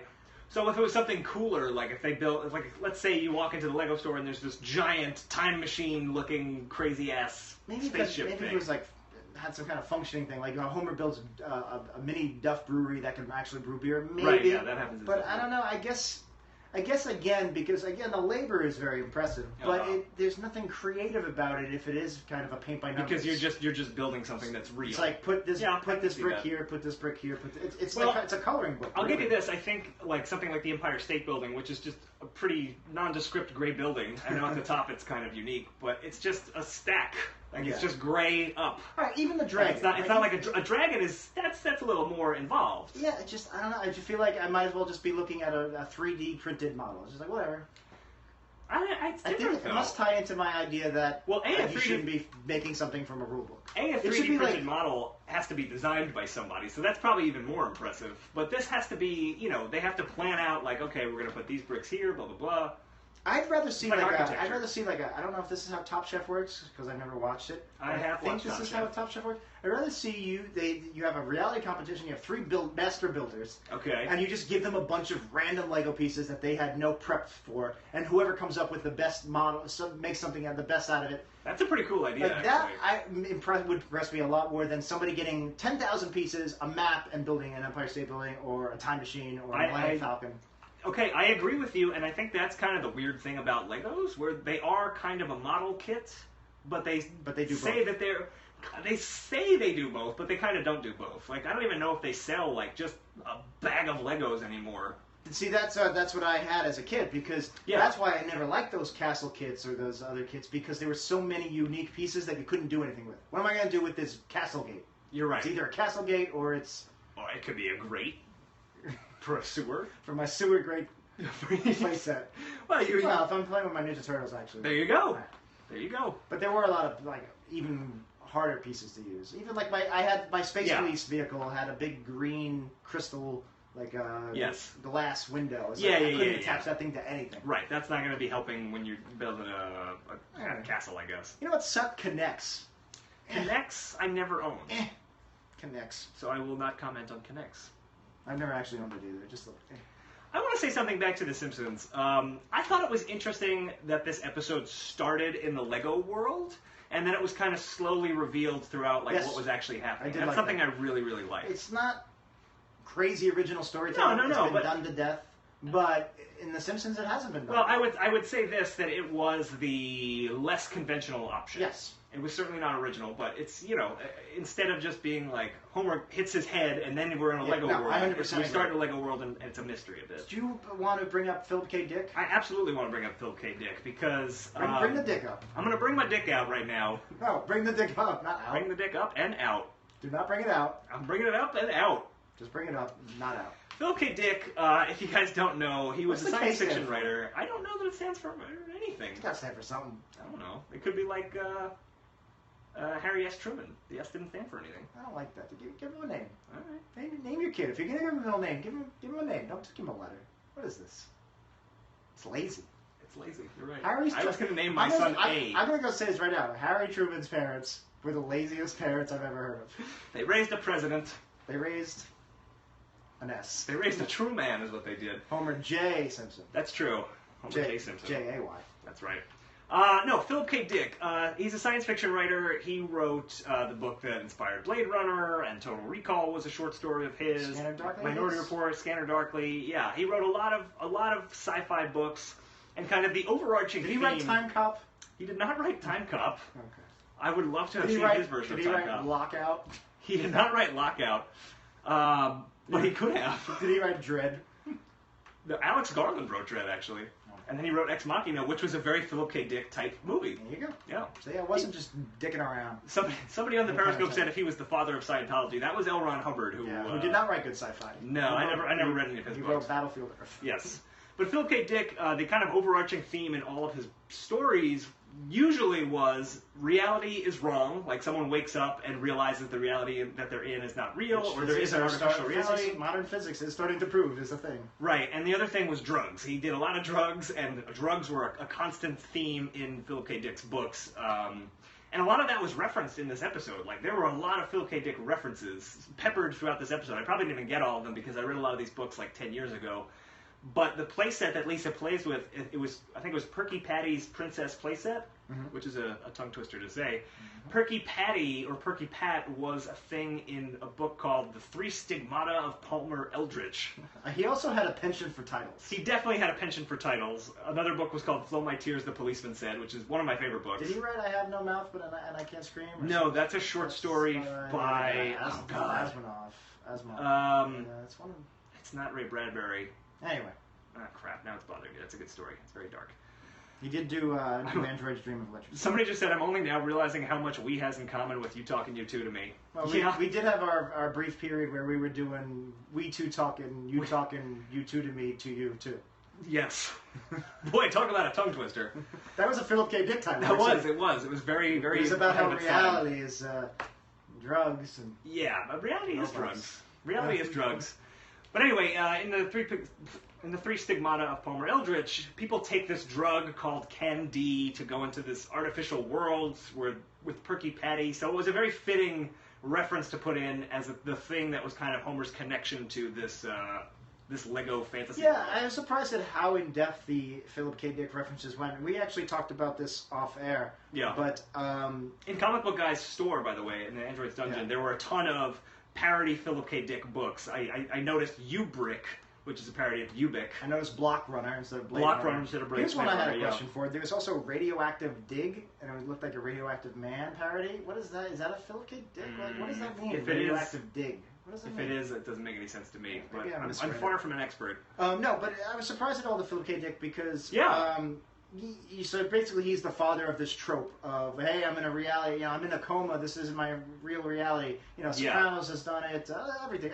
So if it was something cooler, like if they built, like let's say you walk into the Lego store and there's this giant time machine looking crazy ass spaceship maybe thing. it was like had some kind of functioning thing, like Homer builds a mini Duff brewery that can actually brew beer. Maybe, right? Yeah, that happens. But I don't know. I guess again, because again the labor is very impressive, but there's nothing creative about it if it is kind of a paint by numbers. Because you're just building something that's real. It's like put this brick here, put this brick here. It's a coloring book. I'll give you this. I think like something like the Empire State Building, which is just a pretty nondescript gray building. I know at the top it's kind of unique, but it's just a stack. Like it's just gray up. All right, even the dragon. It's not like a dragon is. That's a little more involved. Yeah, it's just I don't know. I just feel like I might as well just be looking at a 3D printed model. It's just like whatever. I think it must tie into my idea that you shouldn't be making something from a rule book. A 3D printed model has to be designed by somebody, so that's probably even more impressive. But this has to be, they have to plan out like, okay, we're going to put these bricks here, blah blah blah. I'd rather see I don't know if this is how Top Chef works because I've never watched it. I think this is how Top Chef works. I'd rather see you have a reality competition. You have 3 master builders. Okay. And you just give them a bunch of random Lego pieces that they had no prep for, and whoever comes up with the best model, makes something the best out of it. That's a pretty cool idea. Like that, would impress me a lot more than somebody getting 10,000 pieces, a map, and building an Empire State Building or a time machine or a Millennium Falcon. Okay, I agree with you, and I think that's kind of the weird thing about Legos, where they are kind of a model kit, but they do say both. that they say they do both, but they kind of don't do both. Like I don't even know if they sell like just a bag of Legos anymore. See, that's what I had as a kid because that's why I never liked those castle kits or those other kits because there were so many unique pieces that you couldn't do anything with. What am I going to do with this castle gate? You're right. It's either a castle gate or it's... Or it could be a grate for a sewer. For my sewer grate playset. Well, if I'm playing with my Ninja Turtles, actually. There you go. Right. There you go. But there were a lot of even harder pieces to use. Even I had my Space Police vehicle had a big green crystal glass window. So I couldn't attach that thing to anything. Right. That's not going to be helping when you're building a castle, I guess. You know what sucked? Connects. Connects I never owned. Connects. So I will not comment on Connects. I've never actually owned it either. Just I want to say something back to The Simpsons. I thought it was interesting that this episode started in the Lego world, and then it was kind of slowly revealed throughout what was actually happening. That's something I really, really like. It's not crazy original storytelling. It's been done to death. But in The Simpsons, it hasn't been done. Well, I would say this, that it was the less conventional option. Yes. It was certainly not original, but it's, instead of just being like Homer hits his head and then we're in a Lego world, we start in a Lego world and it's a mystery a bit. Do you want to bring up Philip K. Dick? I absolutely want to bring up Philip K. Dick because... Bring the dick up. I'm going to bring my dick out right now. No, bring the dick up, not out. Bring the dick up and out. Do not bring it out. I'm bringing it up and out. Just bring it up, not out. Philip K. Dick, if you guys don't know, he was a science fiction writer. I don't know that it stands for anything. It's got to stand for something. I don't know. It could be like Harry S. Truman. The S didn't stand for anything. I don't like that. Give him a name. All right. Name your kid. If you're going to give him a middle name, give him a name. Don't just give him a letter. What is this? It's lazy. It's lazy. You're right. I was going to name my son A. I'm going to go say this right now. Harry Truman's parents were the laziest parents I've ever heard of. They raised a president. They raised an S. They raised a true man is what they did. Homer J. Simpson. That's true. Homer J. Simpson. J-A-Y. That's right. No, Philip K. Dick. He's a science fiction writer. He wrote the book that inspired Blade Runner, and Total Recall was a short story of his. Scanner Darkly. Minority Report, Scanner Darkly. Yeah, he wrote a lot of sci-fi books, and kind of the overarching theme. Did he write Time Cop? He did not write Time Cop. Okay. I would love to have seen his version of Time Cop. Did he write Lockout? He did not write Lockout, but he could have. Did he write Dread? Alex Garland wrote Dread, actually. And then he wrote Ex Machina, which was a very Philip K. Dick type movie. There you go. Yeah. So yeah, it wasn't just dicking around. Somebody on the Periscope said if he was the father of Scientology, that was L. Ron Hubbard, who did not write good sci-fi. No, I never read any of his books. books. He wrote Battlefield Earth. Yes. But Philip K. Dick, the kind of overarching theme in all of his stories usually was reality is wrong, like someone wakes up and realizes the reality that they're in is not real, or there is an artificial reality. Modern physics is starting to prove is a thing. Right, and the other thing was drugs. He did a lot of drugs, and drugs were a constant theme in Philip K. Dick's books. And a lot of that was referenced in this episode. Like, there were a lot of Philip K. Dick references peppered throughout this episode. I probably didn't even get all of them because I read a lot of these books like 10 years ago. But the playset that Lisa plays with, I think it was Perky Patty's Princess playset, which is a tongue twister to say. Perky Patty, or Perky Pat, was a thing in a book called The Three Stigmata of Palmer Eldritch. He also had a penchant for titles. He definitely had a penchant for titles. Another book was called Flow My Tears, the Policeman Said, which is one of my favorite books. Did he write I Have No Mouth and I Can't Scream? No, that's a short story by... Oh, God. Asimov. It's one of... It's not Ray Bradbury. Anyway. Ah, crap. Now it's bothering me. That's a good story. It's very dark. He did do New Android's Dream of Electricity. Somebody just said, I'm only now realizing how much we has in common with you talking you two to me. Well, we did have our brief period where we were doing we two talking, you talking, you two to me, to you too. Yes. Boy, talk about a tongue twister. That was a Philip K. Dick title. It was. It was very, very... It was about how reality is drugs. And yeah, but reality is drugs. Reality is drugs. But anyway, in the three stigmata of Palmer Eldritch, people take this drug called Candy to go into this artificial world with Perky Patty. So it was a very fitting reference to put in as the thing that was kind of Homer's connection to this Lego fantasy world. I was surprised at how in depth the Philip K. Dick references went. We actually talked about this off air. Yeah. But in Comic Book Guy's store, by the way, in the Android's Dungeon, there were a ton of parody Philip K. Dick books. I noticed Brik, which is a parody of Ubik. I noticed Block Runner instead of Blade Runner. Block Runner instead of Blade Runner. Here's one I had a question for. There was also Radioactive Dig, and it looked like a Radioactive Man parody. What is that? Is that a Philip K. Dick? Like, what does that mean? Radioactive Dig. What does that mean? If it is, it doesn't make any sense to me. But I'm far from an expert. No, but I was surprised at all the Philip K. Dick because so basically he's the father of this trope of, hey, I'm in a reality, I'm in a coma, this is my real reality. Sopranos has done it,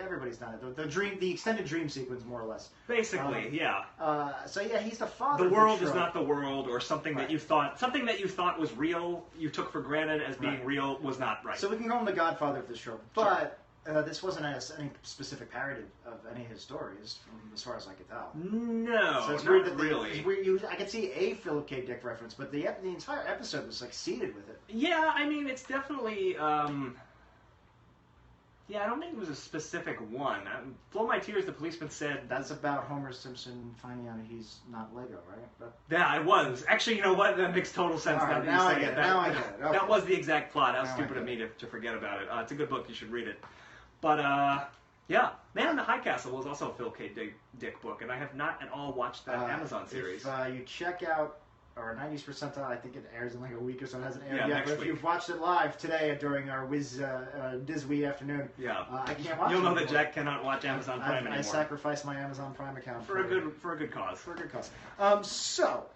everybody's done it. The extended dream sequence, more or less. Basically, he's the father. The world is not the world, or something that you thought was real, you took for granted as being real, was not right. So we can call him the godfather of this trope, but this wasn't any specific parody of any of his stories, as far as I could tell. No, so it's not weird that really. It's weird, I could see a Philip K. Dick reference, but the entire episode was like seeded with it. Yeah, I mean, it's definitely. I don't think it was a specific one. Flow My Tears, the Policeman Said. That's about Homer Simpson finding out he's not Lego, right? But... Yeah, it was. Actually, you know what? That makes total sense now that you say it. I get it. Okay. That was the exact plot. That was stupid of me to forget about it. It's a good book. You should read it. But, Man in the High Castle was also a Phil K. Dick book, and I have not at all watched that Amazon series. If you check out our 90s percentile, I think it airs in like a week or so. It hasn't aired yet. Next but if week. you've watched it live today during our Disney afternoon, I can't watch it. You'll know that Jack cannot watch Amazon Prime anymore. I sacrificed my Amazon Prime account for a good cause. For a good cause. So,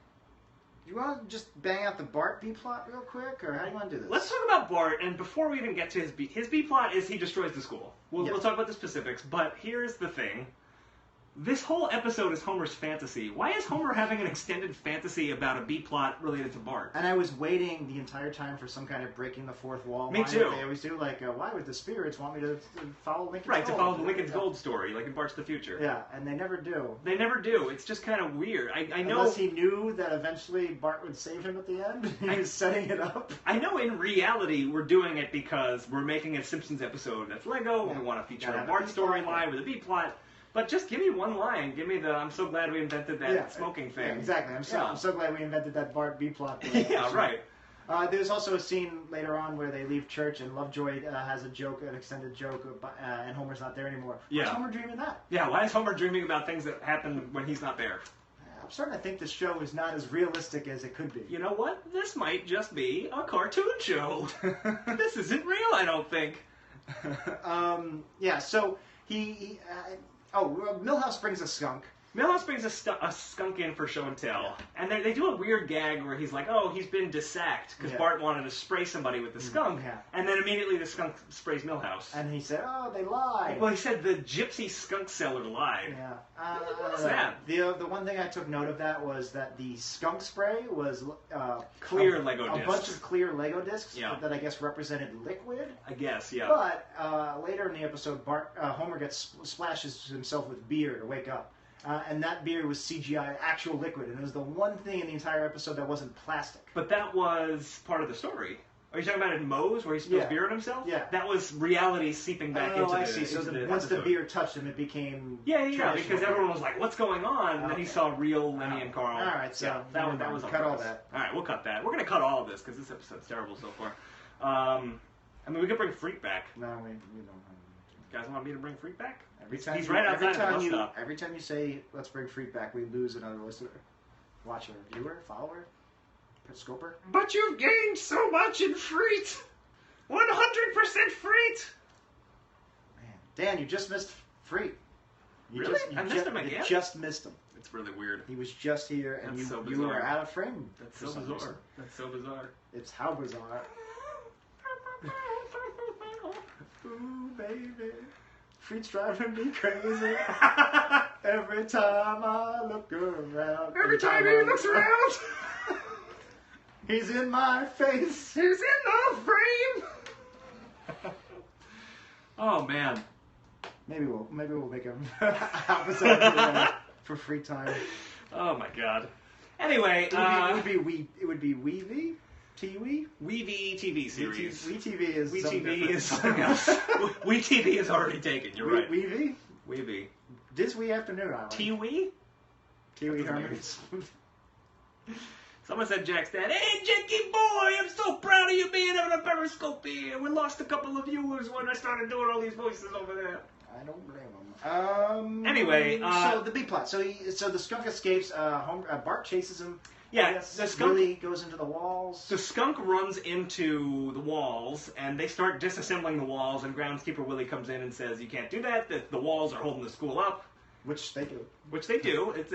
do you want to just bang out the Bart B-plot real quick, or how do you want to do this? Let's talk about Bart, and before we even get to his B-plot is he destroys the school. We'll talk about the specifics, but here's the thing. This whole episode is Homer's fantasy. Why is Homer having an extended fantasy about a B-plot related to Bart? And I was waiting the entire time for some kind of breaking the fourth wall. Me too. They always do, like, why would the spirits want me to follow Lincoln's Gold? Right, to follow the Lincoln's Gold story, like in Bart's the Future. Yeah, and they never do. They never do. It's just kind of weird. I know... Unless he knew that eventually Bart would save him at the end. He was setting it up. I know in reality we're doing it because we're making a Simpsons episode that's Lego, and we want to feature a Bart storyline with a B-plot. But just give me one line. Give me the I'm so glad we invented that smoking thing. Yeah, exactly. I'm so glad we invented that Bart B-plot. Yeah, right. There's also a scene later on where they leave church and Lovejoy has a joke, an extended joke, and Homer's not there anymore. Why is Homer dreaming that? Yeah, why is Homer dreaming about things that happen when he's not there? I'm starting to think this show is not as realistic as it could be. You know what? This might just be a cartoon show. This isn't real, I don't think. So Milhouse brings a skunk. Milhouse brings a skunk in for show and tell. And they do a weird gag where he's like, he's been desacked because Bart wanted to spray somebody with the skunk. Yeah. And then immediately the skunk sprays Milhouse. And he said, they lied. Well, he said the gypsy skunk seller lied. Yeah. What was that? The one thing I took note of that was that the skunk spray was clear Lego discs. A bunch of clear Lego discs that I guess represented liquid. I guess, yeah. But later in the episode, Homer splashes himself with beer to wake up. And that beer was CGI, actual liquid, and it was the one thing in the entire episode that wasn't plastic. But that was part of the story. Are you talking about in Moe's where he spills beer on himself? Yeah. That was reality seeping back into the I see. So once the beer touched him, it became because everyone was like, "What's going on?" And then he saw real Lenny and Carl. All right, so that was cut all that. All right, we'll cut that. We're gonna cut all of this because this episode's terrible so far. I mean, we could bring Freet back. No, we don't. You guys want me to bring Freet back? He's right outside the bus stop. Every time you say "Let's bring Freet back," we lose another listener, watcher, viewer, follower, Periscoper. But you've gained so much in Freet. 100% Freet! Man, Dan, you just missed Freet. You missed him again? You just missed him. It's really weird. He was just here, and you were out of frame. That's so bizarre. That's so bizarre. It's how bizarre. Ooh, baby. Freet's driving me crazy. Every time I look around. Every time he looks around. He's in my face. He's in the frame. Oh man. Maybe we'll make an episode for free time. Oh my god. Anyway, it would be Weevee? T-Wee? Weevee TV series. WeTV is WeTV is something else. WeTV is already taken. You're right. Weevee? Weevee. This Wee afternoon, I like. T-Wee? T-Wee Hermans. Someone said Jack's dad, "Hey, Jakey boy, I'm so proud of you being on a Periscope here. We lost a couple of viewers when I started doing all these voices over there." I don't blame him. Anyway, so the B plot. So the skunk escapes. Bart chases him. Yeah, the skunk really goes into the walls. The skunk runs into the walls, and they start disassembling the walls. And groundskeeper Willie comes in and says, "You can't do that. The walls are holding the school up." Which they do. It's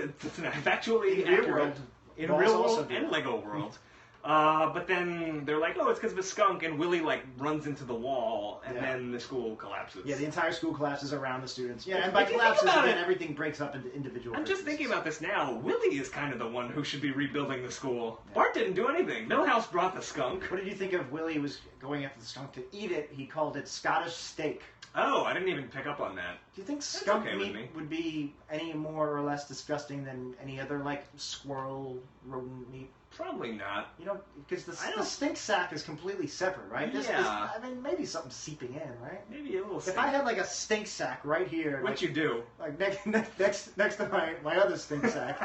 factually in real accurate. world. In real world and Lego world. But then they're like, "Oh, it's because of a skunk," and Willie runs into the wall, and then the school collapses. Yeah, the entire school collapses around the students. Yeah, and by collapses, then everything breaks up into individual. I'm just thinking about this now. Willie is kind of the one who should be rebuilding the school. Yeah. Bart didn't do anything. Millhouse brought the skunk. What did you think of Willie was going after the skunk to eat it? He called it Scottish steak. Oh, I didn't even pick up on that. Do you think skunk meat would be any more or less disgusting than any other, squirrel, rodent meat? Probably not. You know, because the stink sack is completely separate, right? I mean, maybe something's seeping in, right? Maybe a little stink. If I had, a stink sack right here... Which you do. Next to my other stink sack.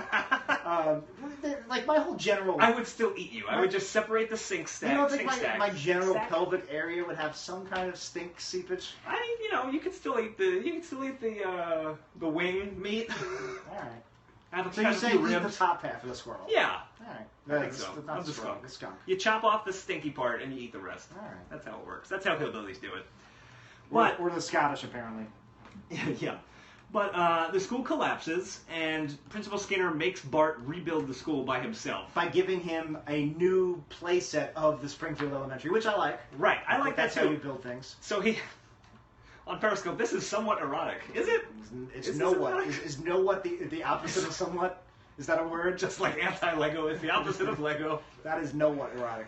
My whole general... I would still eat you. I would just separate the stink stack. You don't think my general pelvic area would have some kind of stink seepage? I mean, you could still eat the wing meat. All right. So you say eat the top half of the squirrel? Yeah. All right. I think so. Not the skunk. The skunk. You chop off the stinky part and you eat the rest. All right. That's how it works. That's how hillbillies do it. Or the Scottish, apparently. Yeah. But the school collapses, and Principal Skinner makes Bart rebuild the school by himself. By giving him a new playset of the Springfield Elementary, which I like. Right. I like that too. That's how you build things. So on Periscope, this is somewhat erotic. Is it? Is know what the opposite of somewhat? Is that a word? Just like anti-Lego is the opposite of Lego. That is know what erotic.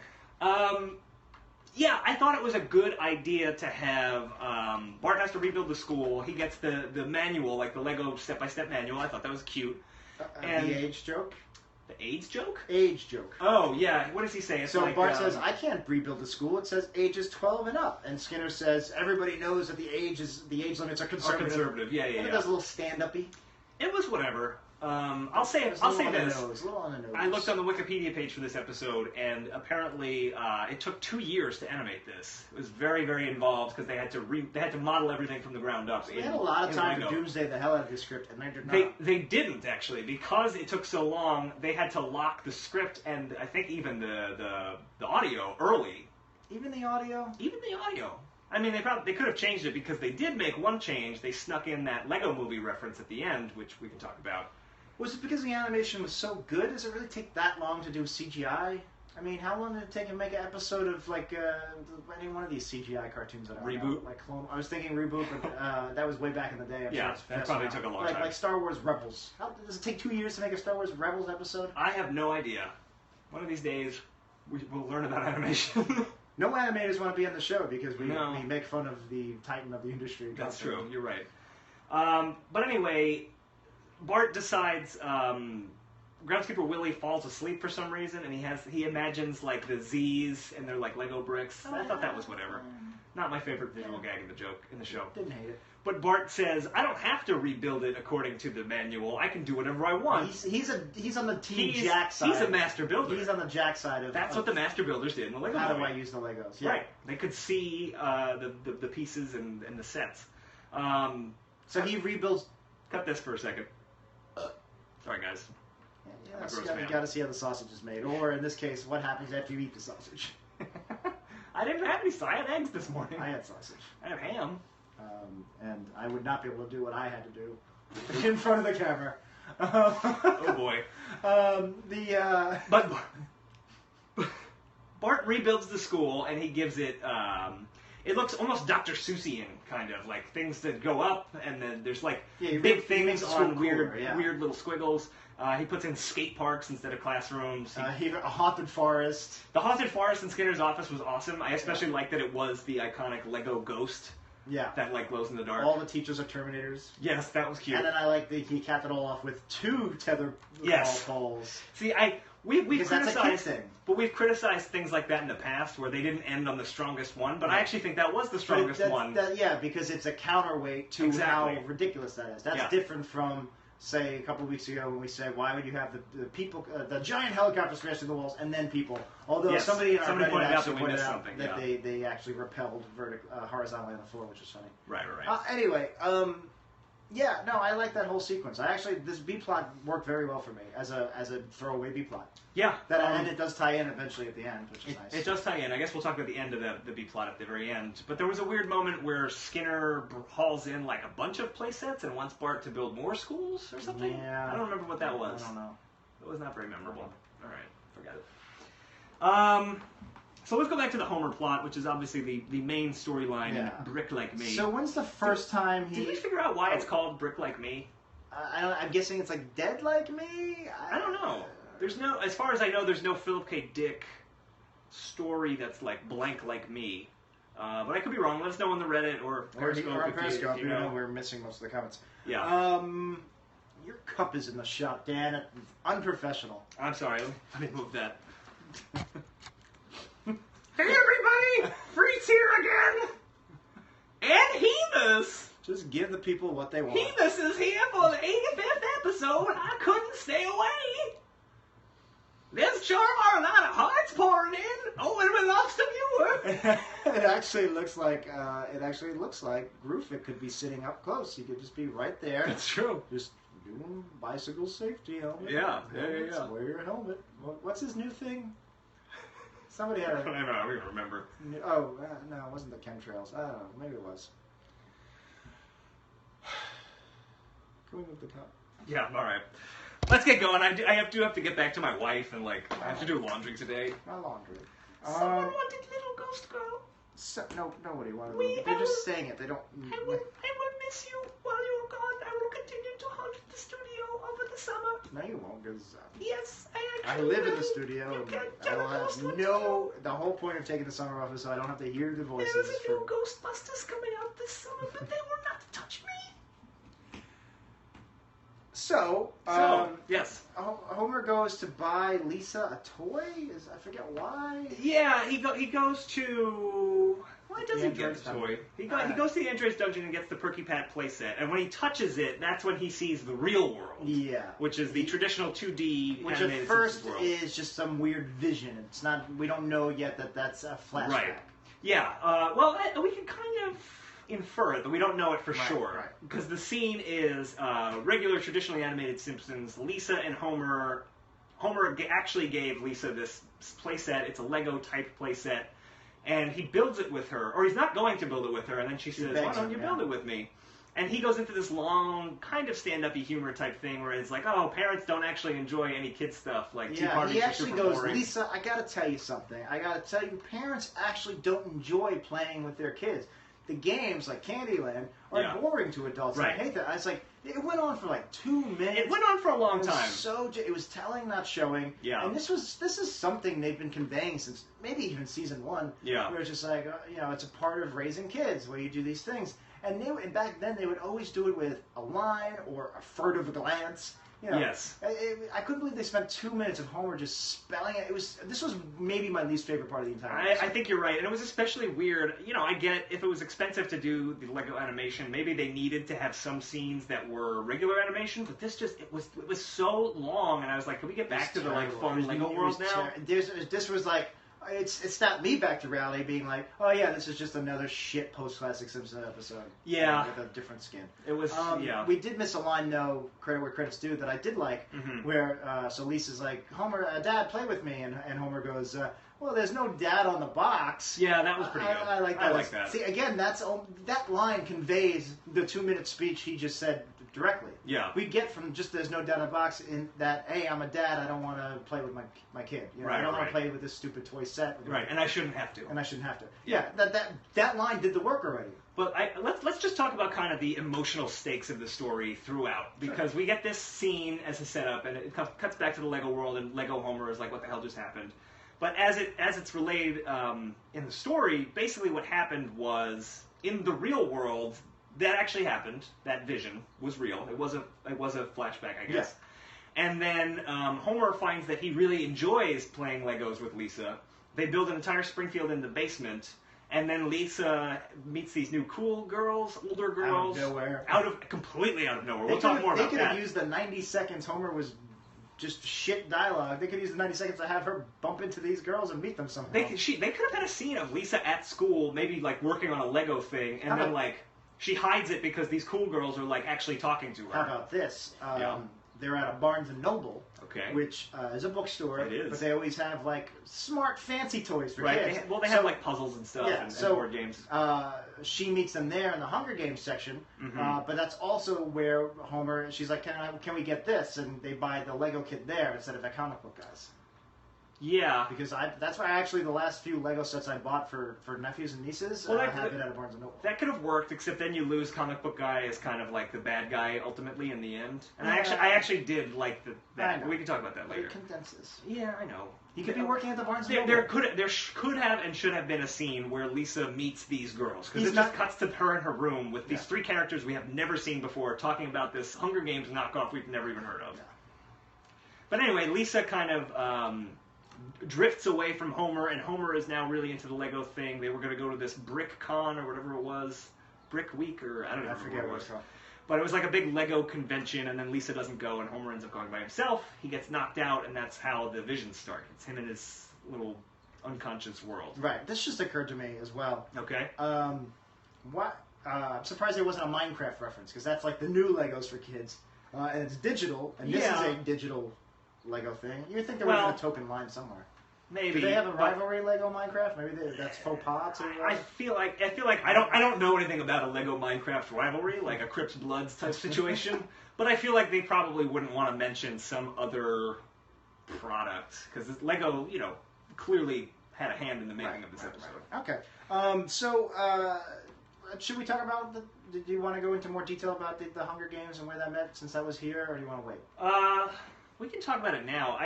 Yeah, I thought it was a good idea to have Bart has to rebuild the school. He gets the manual, the Lego step-by-step manual. I thought that was cute. And the age joke? The AIDS joke? Age joke. Oh, yeah. What does he say? It's Bart says, "I can't rebuild the school. It says ages 12 and up." And Skinner says, "Everybody knows that the age limits are conservative." Yeah. And it does a little stand-uppy. It was whatever. I'll say this. A little on the nose. I looked on the Wikipedia page for this episode, and apparently it took 2 years to animate this. It was very, very involved because they had to model everything from the ground up. So they had a lot of time to doomsday the hell out of the script, and they did not. They didn't actually, because it took so long. They had to lock the script and I think even the audio early. Even the audio. I mean, they could have changed it because they did make one change. They snuck in that Lego Movie reference at the end, which we can talk about. Was it because the animation was so good? Does it really take that long to do CGI? I mean, how long did it take to make an episode of any one of these CGI cartoons that are Reboot? I was thinking Reboot, but that was way back in the day. That probably took a long time. Like Star Wars Rebels. Does it take 2 years to make a Star Wars Rebels episode? I have no idea. One of these days, we'll learn about animation. No animators want to be on the show because we make fun of the titan of the industry. That's true. You're right. But anyway, Bart decides Groundskeeper Willie falls asleep for some reason, and he imagines like the Z's and they're like Lego bricks. I thought that was whatever. Not my favorite visual gag in the show. Didn't hate it. But Bart says, I don't have to rebuild it according to the manual. I can do whatever I want. He's on the Team Jack side. He's a master builder. He's on the Jack side of... That's what the master builders did in the Lego How movie. do I use the Legos? Yeah. Right. They could see the pieces and the sets. So he rebuilds... Cut this for a second. Sorry, guys. Yeah, you got to see how the sausage is made. Or, in this case, what happens after you eat the sausage. I didn't have any. I had eggs this morning. I had sausage. I had ham. And I would not be able to do what I had to do in front of the camera. Oh boy. But Bart rebuilds the school and he gives it. It looks almost Dr. Seussian kind of like things that go up and then there's like big things on weird little squiggles. He puts in skate parks instead of classrooms. A haunted forest. The haunted forest in Skinner's office was awesome. I especially liked that it was the iconic Lego ghost. Yeah. That like glows in the dark. All the teachers are Terminators. Yes, that was cute. And then I like that he capped it all off with 2 tether poles. See, we've criticized, that's a kid thing. But we've criticized things like that in the past where they didn't end on the strongest one. But I actually think that was the strongest one. Because it's a counterweight to how ridiculous that is. That's different from, say, a couple of weeks ago when we said, why would you have the people, the giant helicopters smash through the walls and then people? Although somebody pointed out that they actually repelled horizontally on the floor, which is funny. Right. Anyway, I like that whole sequence. This B plot worked very well for me as a throwaway B plot. Yeah. And it does tie in eventually at the end, which is nice. It does tie in. I guess we'll talk about the end of the B plot at the very end. But there was a weird moment where Skinner hauls in like a bunch of play sets and wants Bart to build more schools or something. Yeah. I don't remember what that was. I don't know. It was not very memorable. All right, forget it. So let's go back to the Homer plot, which is obviously the main storyline in Brick Like Me. So when's the first time Did we figure out why it's called Brick Like Me? I'm guessing it's like Dead Like Me? I don't know. There's no, as far as I know, there's no Philip K. Dick story that's like blank like me. But I could be wrong. Let us know on the Reddit or Periscope. Or Periscope. If you know. We're missing most of the comments. Yeah. Your cup is in the shop, Dan. It's unprofessional. I'm sorry. Let me move that. Hey everybody! Freet's here again! And Hemus! Just give the people what they want. Hemus is here for the 85th episode. I couldn't stay away. There's charm are a lot of hearts pouring in. Oh, it belongs to viewer. It actually looks like Groofit could be sitting up close. He could just be right there. That's true. Just doing bicycle safety helmet. Yeah. Wear your helmet. What's his new thing? Somebody had I don't even remember. Oh, no, it wasn't the chemtrails. I don't know. Maybe it was. Can we move the cup? Yeah, all right. Let's get going. I do have to get back to my wife and like I have to do laundry today. Not laundry. Someone wanted Little Ghost Girl. No, nobody wanted. They're just saying it. They don't. I will miss you while you're gone. I will continue to haunt the studio over the summer. No, you won't, because yes, I live in the studio. And I will have the whole point of taking the summer off is so I don't have to hear the voices. There's a new Ghostbusters coming out this summer, but they will not touch me. So yes. Homer goes to buy Lisa a toy. I forget why. Yeah, he goes to. Why does he get the toy? He goes to the Android's dungeon and gets the Perky Pat playset, and when he touches it, that's when he sees the real world. Yeah, which is the traditional 2D. Which at first is just some weird vision. It's not. We don't know yet that that's a flashback. Right. Yeah. Well, we can kind of infer it, but we don't know it for sure. Right. Because the scene is regular, traditionally animated Simpsons. Lisa and Homer. Homer actually gave Lisa this playset. It's a Lego type playset. And he builds it with her, or he's not going to build it with her, and then she says, why don't you build it with me? And he goes into this long, kind of stand-up-y humor type thing where it's like, oh, parents don't actually enjoy any kid stuff, like tea parties he are actually super goes, boring. Lisa, I gotta tell you something. I gotta tell you, parents actually don't enjoy playing with their kids. The games, like Candyland, are boring to adults. Right. I hate that. I was like, it went on for like 2 minutes. It went on for a long time. It was telling, not showing. Yeah. And this is something they've been conveying since maybe even season 1. Yeah. Where it's just like, it's a part of raising kids where you do these things. And back then they would always do it with a line or a furtive glance. You know, Yes. I couldn't believe they spent 2 minutes of Homer just spelling it. This was maybe my least favorite part of the entire episode. I think you're right, and it was especially weird. You know, I get if it was expensive to do the Lego animation, maybe they needed to have some scenes that were regular animation, but this just it was so long, and I was like, can we get back to the like fun Lego world now? This was like. It snapped me back to reality, being like, "Oh yeah, this is just another shit post-classic Simpsons episode." Yeah, with a different skin. It was. Yeah, we did miss a line though. Credit where credit's due that I did like, where so Lisa's like, "Homer, Dad, play with me," and Homer goes, "Well, there's no dad on the box." Yeah, that was pretty good. I like that. I like that. See, again, that line conveys the 2-minute speech he just said directly. Yeah. We get from just there's no dad on the box in that, hey, I'm a dad, I don't want to play with my kid. You know, right, I don't want right. to play with this stupid toy set. Right, and I shouldn't have to. And I shouldn't have to. Yeah, that line did the work already. But let's just talk about kind of the emotional stakes of the story throughout, because we get this scene as a setup, and it cuts back to the Lego world, and Lego Homer is like, what the hell just happened? But as it's relayed in the story, basically what happened was, in the real world, that actually happened. That vision was real. It was a flashback, I guess. Yeah. And then Homer finds that he really enjoys playing Legos with Lisa. They build an entire Springfield in the basement, and then Lisa meets these new cool girls, older girls. Out of nowhere. Completely out of nowhere. We'll talk more about that. They could have used the 90 seconds Homer was just shit dialogue. They could use the 90 seconds to have her bump into these girls and meet them somehow. They could have had a scene of Lisa at school, maybe like working on a Lego thing, and then like she hides it because these cool girls are like actually talking to her. How about this? They're at a Barnes & Noble, which is a bookstore. It is. But they always have like smart, fancy toys for kids. They have like puzzles and stuff and board games. She meets them there in the Hunger Games section, but that's also where Homer, she's like, can we get this? And they buy the Lego kit there instead of the comic book guys. Yeah. Because that's why actually the last few Lego sets I bought for nephews and nieces have been at a Barnes & Noble. That could have worked, except then you lose comic book guy as kind of like the bad guy ultimately in the end. And I actually did like that. We can talk about that later. It condenses. Yeah, I know. He could be working at the Barnes & Noble. There could have and should have been a scene where Lisa meets these girls. Because it just cuts to her in her room with these three characters we have never seen before talking about this Hunger Games knockoff we've never even heard of. Yeah. But anyway, Lisa kind of drifts away from Homer, and Homer is now really into the Lego thing. They were going to go to this Brik-Con or whatever it was. Brick Week or I don't know. I forget what it was called. But it was like a big Lego convention, and then Lisa doesn't go, and Homer ends up going by himself. He gets knocked out, and that's how the visions start. It's him in his little unconscious world. Right. This just occurred to me as well. Okay. I'm surprised there wasn't a Minecraft reference, because that's like the new Legos for kids. And it's digital, and this is a digital Lego thing. You would think there would have been a token line somewhere. Maybe. Do they have a rivalry Lego Minecraft? Maybe that's faux pas too. I feel like I don't know anything about a Lego Minecraft rivalry, like a Crips Bloods type situation. But I feel like they probably wouldn't want to mention some other product because Lego, clearly had a hand in the making of this episode. Right. Okay. So should we talk about do you want to go into more detail about the Hunger Games and where that met since that was here, or do you want to wait? We can talk about it now.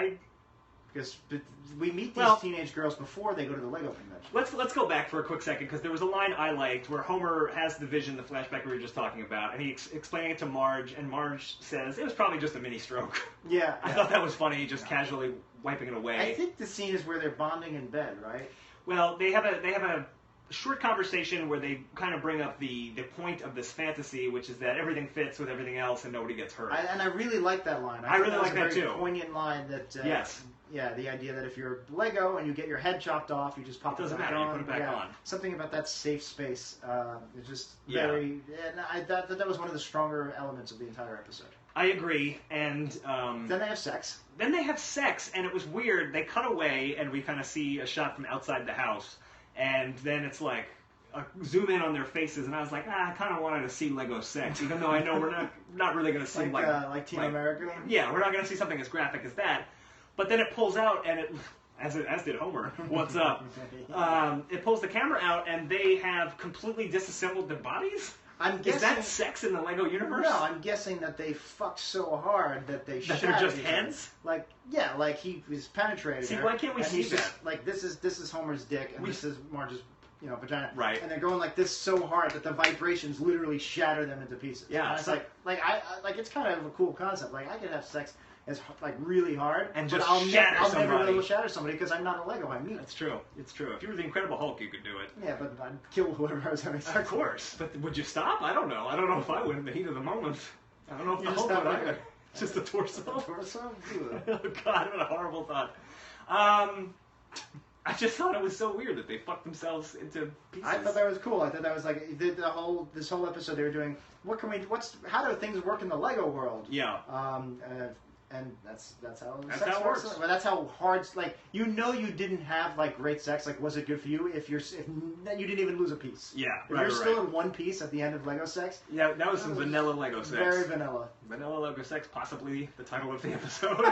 Because we meet these teenage girls before they go to the Lego convention. Let's go back for a quick second, because there was a line I liked where Homer has the vision, the flashback we were just talking about, and he's explaining it to Marge, and Marge says, it was probably just a mini stroke. Yeah. I thought that was funny, just casually wiping it away. I think the scene is where they're bonding in bed, right? Well, they have a short conversation where they kind of bring up the point of this fantasy, which is that everything fits with everything else and nobody gets hurt. And I really like that line. I really like that too. It's a very poignant line that... yes. Yeah, the idea that if you're Lego and you get your head chopped off, you just pop it back on. You put it back on. Something about that safe space is just very... And I thought that was one of the stronger elements of the entire episode. I agree, and... then they have sex. And it was weird. They cut away, and we kind of see a shot from outside the house, and then it's like... zoom in on their faces, and I was like, I kind of wanted to see Lego sex, even though I know we're not really going to see like Team America. Yeah, we're not going to see something as graphic as that. But then it pulls out, and as did Homer. What's up? It pulls the camera out, and they have completely disassembled their bodies. I'm guessing, is that sex in the Lego universe? No, I'm guessing that they fucked so hard that they that they're just heads. Like he was penetrating. See, her, why can't we see that? Just, like this is Homer's dick, and this is Marge's vagina. Right. And they're going like this so hard that the vibrations literally shatter them into pieces. Yeah. And it's like it's kind of a cool concept. Like I could have sex as really hard and but just I'll somebody. never be able to shatter somebody because I'm not a Lego. I'm meat. That's true. It's true. If you were the Incredible Hulk, you could do it. Yeah, but I'd kill whoever I was having sex Of course. But would you stop? I don't know. I don't know if I would in the heat of the moment. I don't know if You the just Hulk would have either. Just the torso. Torso? Oh God, what a horrible thought. I just thought it was so weird that they fucked themselves into pieces. I thought that was cool. I thought that was like this whole episode they were doing. How do things work in the Lego world? Yeah. And that's how That's sex how it works. works. But that's how hard. Like you didn't have like great sex. Like was it good for you if you didn't even lose a piece? Yeah. If you're still in one piece at the end of Lego sex. Yeah, that was some vanilla Lego sex. Very vanilla. Vanilla Lego sex, possibly the title of the episode.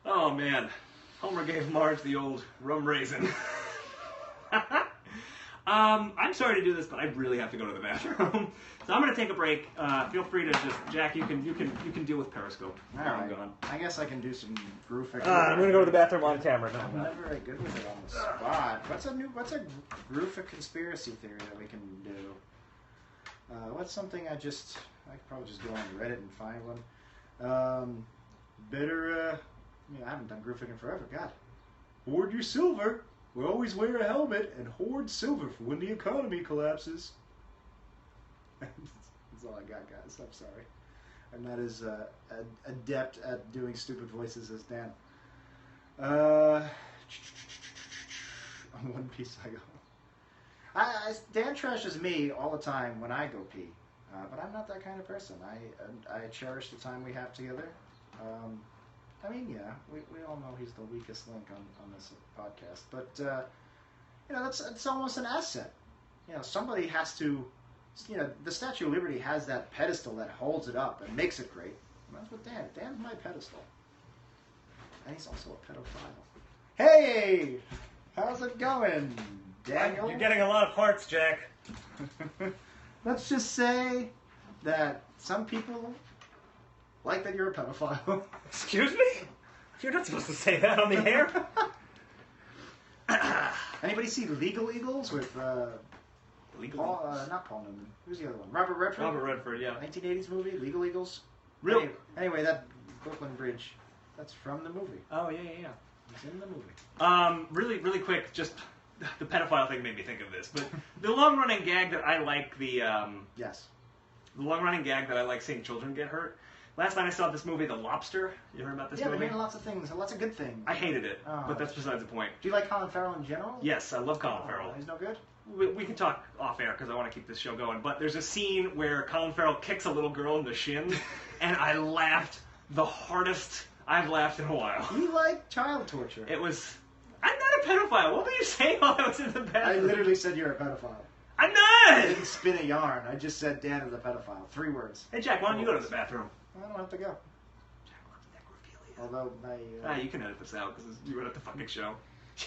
Oh man, Homer gave Marge the old rum raisin. I'm sorry to do this, but I really have to go to the bathroom, so I'm going to take a break. Feel free to just, Jack, you can deal with Periscope. All while I'm right. gone. I guess I can do some groove fix. I'm going to go to the bathroom on camera. No, I'm not very good with it on the spot. What's a groove conspiracy theory that we can do? What's something I could probably just go on Reddit and find one. I haven't done groove in forever. God. Hoard your silver. We always wear a helmet and hoard silver for when the economy collapses. That's all I got, guys. I'm sorry. I'm not as adept at doing stupid voices as Dan. On One Piece I go. Dan trashes me all the time when I go pee, but I'm not that kind of person. I cherish the time we have together. We all know he's the weakest link on this podcast, but it's almost an asset. Somebody has to. The Statue of Liberty has that pedestal that holds it up and makes it great. And that's what Dan's my pedestal. And he's also a pedophile. Hey! How's it going, Daniel? You're getting a lot of hearts, Jack. Let's just say that some people like that you're a pedophile. Excuse me? You're not supposed to say that on the air. Anybody see Legal Eagles with not Paul Newman. Who's the other one? Robert Redford? Robert Redford, yeah. 1980s movie, Legal Eagles. Really? Anyway, that Brooklyn Bridge, that's from the movie. Oh, yeah. It's in the movie. Really quick, just the pedophile thing made me think of this, but the long-running gag that I like, Yes. The long-running gag that I like seeing children get hurt. Last night I saw this movie, The Lobster. You heard about this movie? movie? Yeah, lots of things, lots of good things. I hated it, Oh. but that's besides the point. Do you like Colin Farrell in general? Yes, I love Colin Farrell. He's no good? We can talk off air because I want to keep this show going, but there's a scene where Colin Farrell kicks a little girl in the shin, and I laughed the hardest I've laughed in a while. You like child torture. It was... I'm not a pedophile. What were you saying while I was in the bathroom? I literally said you're a pedophile. I'm I not! didn't spin a yarn. I just said Dan is a pedophile. 3 words. Hey, Jack, why don't you go to the bathroom? I don't have to go. Jack, necrophilia. Although my... You can edit this out because you were at the fucking show.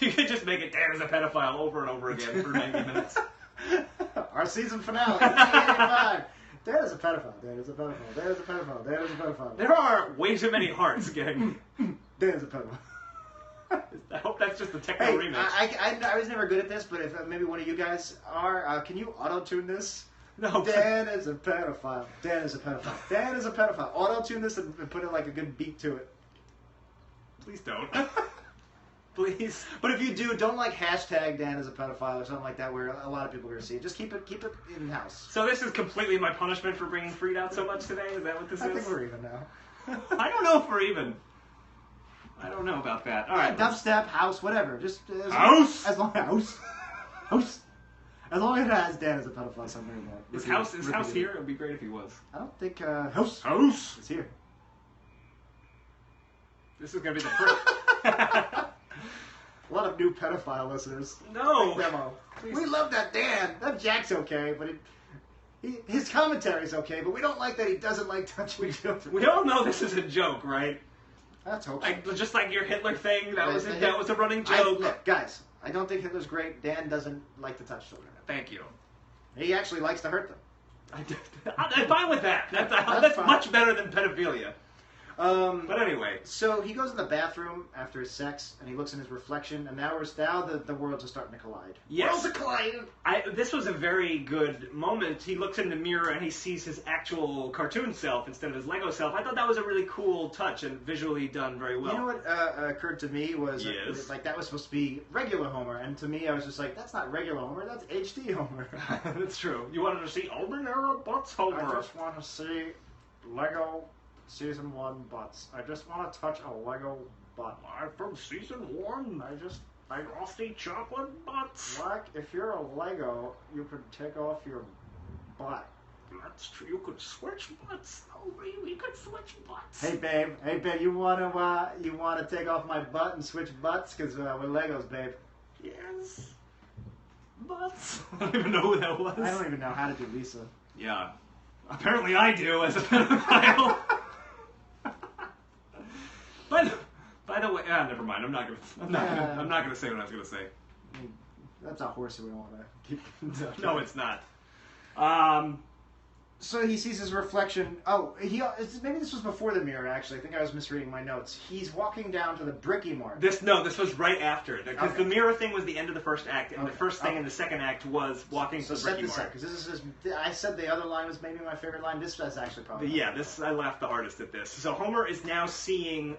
You can just make it Dan is a pedophile over and over again for 90 minutes. Our season finale, 1985. Dan is a pedophile. Dan is a pedophile. Dan is a pedophile. Dan is a pedophile. There are way too many hearts getting... Dan is a pedophile. I hope that's just the techno Hey, remix. I was never good at this, but if maybe one of you guys are, can you auto-tune this? No. Dan is a pedophile. Dan is a pedophile. Dan is a pedophile. Auto-tune this and put it like a good beat to it. Please don't. Please. But if you do, don't like hashtag Dan is a pedophile or something like that where a lot of people are going to see it. Just keep it in-house. So this is completely my punishment for bringing Freet out so much today? Is that what this I is? think we're even now. I don't know if we're even. I don't know about that. All right. Dubstep, house, whatever. Just House? As long house. As long as it has Dan as a pedophile somewhere in there. Is House here? It would be great if he was. I don't think House House? is here. This is going to be the first. A lot of new pedophile listeners. No. Big demo. Please. We love that Dan. That Jack's okay, but his commentary's okay, but we don't like that he doesn't like touching children. We all know this is a joke, right? Let's hope so. Like, just like your Hitler thing, that was a running I, joke. look, guys, I don't think Hitler's great. Dan doesn't like to touch children. Thank you. He actually likes to hurt them. I'm fine with that. That's fine. much better than pedophilia. But anyway. So he goes in the bathroom after his sex, and he looks in his reflection, and now the worlds are starting to collide. Yes. Worlds are colliding! This was a very good moment. He looks in the mirror and he sees his actual cartoon self instead of his Lego self. I thought that was a really cool touch and visually done very well. You know what occurred to me was like that was supposed to be regular Homer, and to me I was just like, that's not regular Homer, that's HD Homer. That's true. You wanted to see Albanera Butts Homer. I just want to see Lego Season 1 butts. I just want to touch a Lego butt. I'm from Season 1. I frosty chocolate butts. Like, if you're a Lego, you could take off your butt. That's true. You could switch butts. Oh, we could switch butts. Hey babe, you wanna take off my butt and switch butts? Cause we're Legos, babe. Yes. Butts. I don't even know who that was. I don't even know how to do Lisa. Yeah. Apparently I do as a pedophile. By the way, never mind. I'm not gonna say what I was gonna say. That's a horse that we don't want to keep. No, it's not. So he sees his reflection. Oh, maybe this was before the mirror. Actually, I think I was misreading my notes. He's walking down to the Brik-E-Mart. This was right after, because the mirror thing was the end of the first act, and the first thing in the second act was walking to the Brik-E-Mart. Because I said the other line was maybe my favorite line. This was actually probably. I laughed the hardest at this. So Homer is now seeing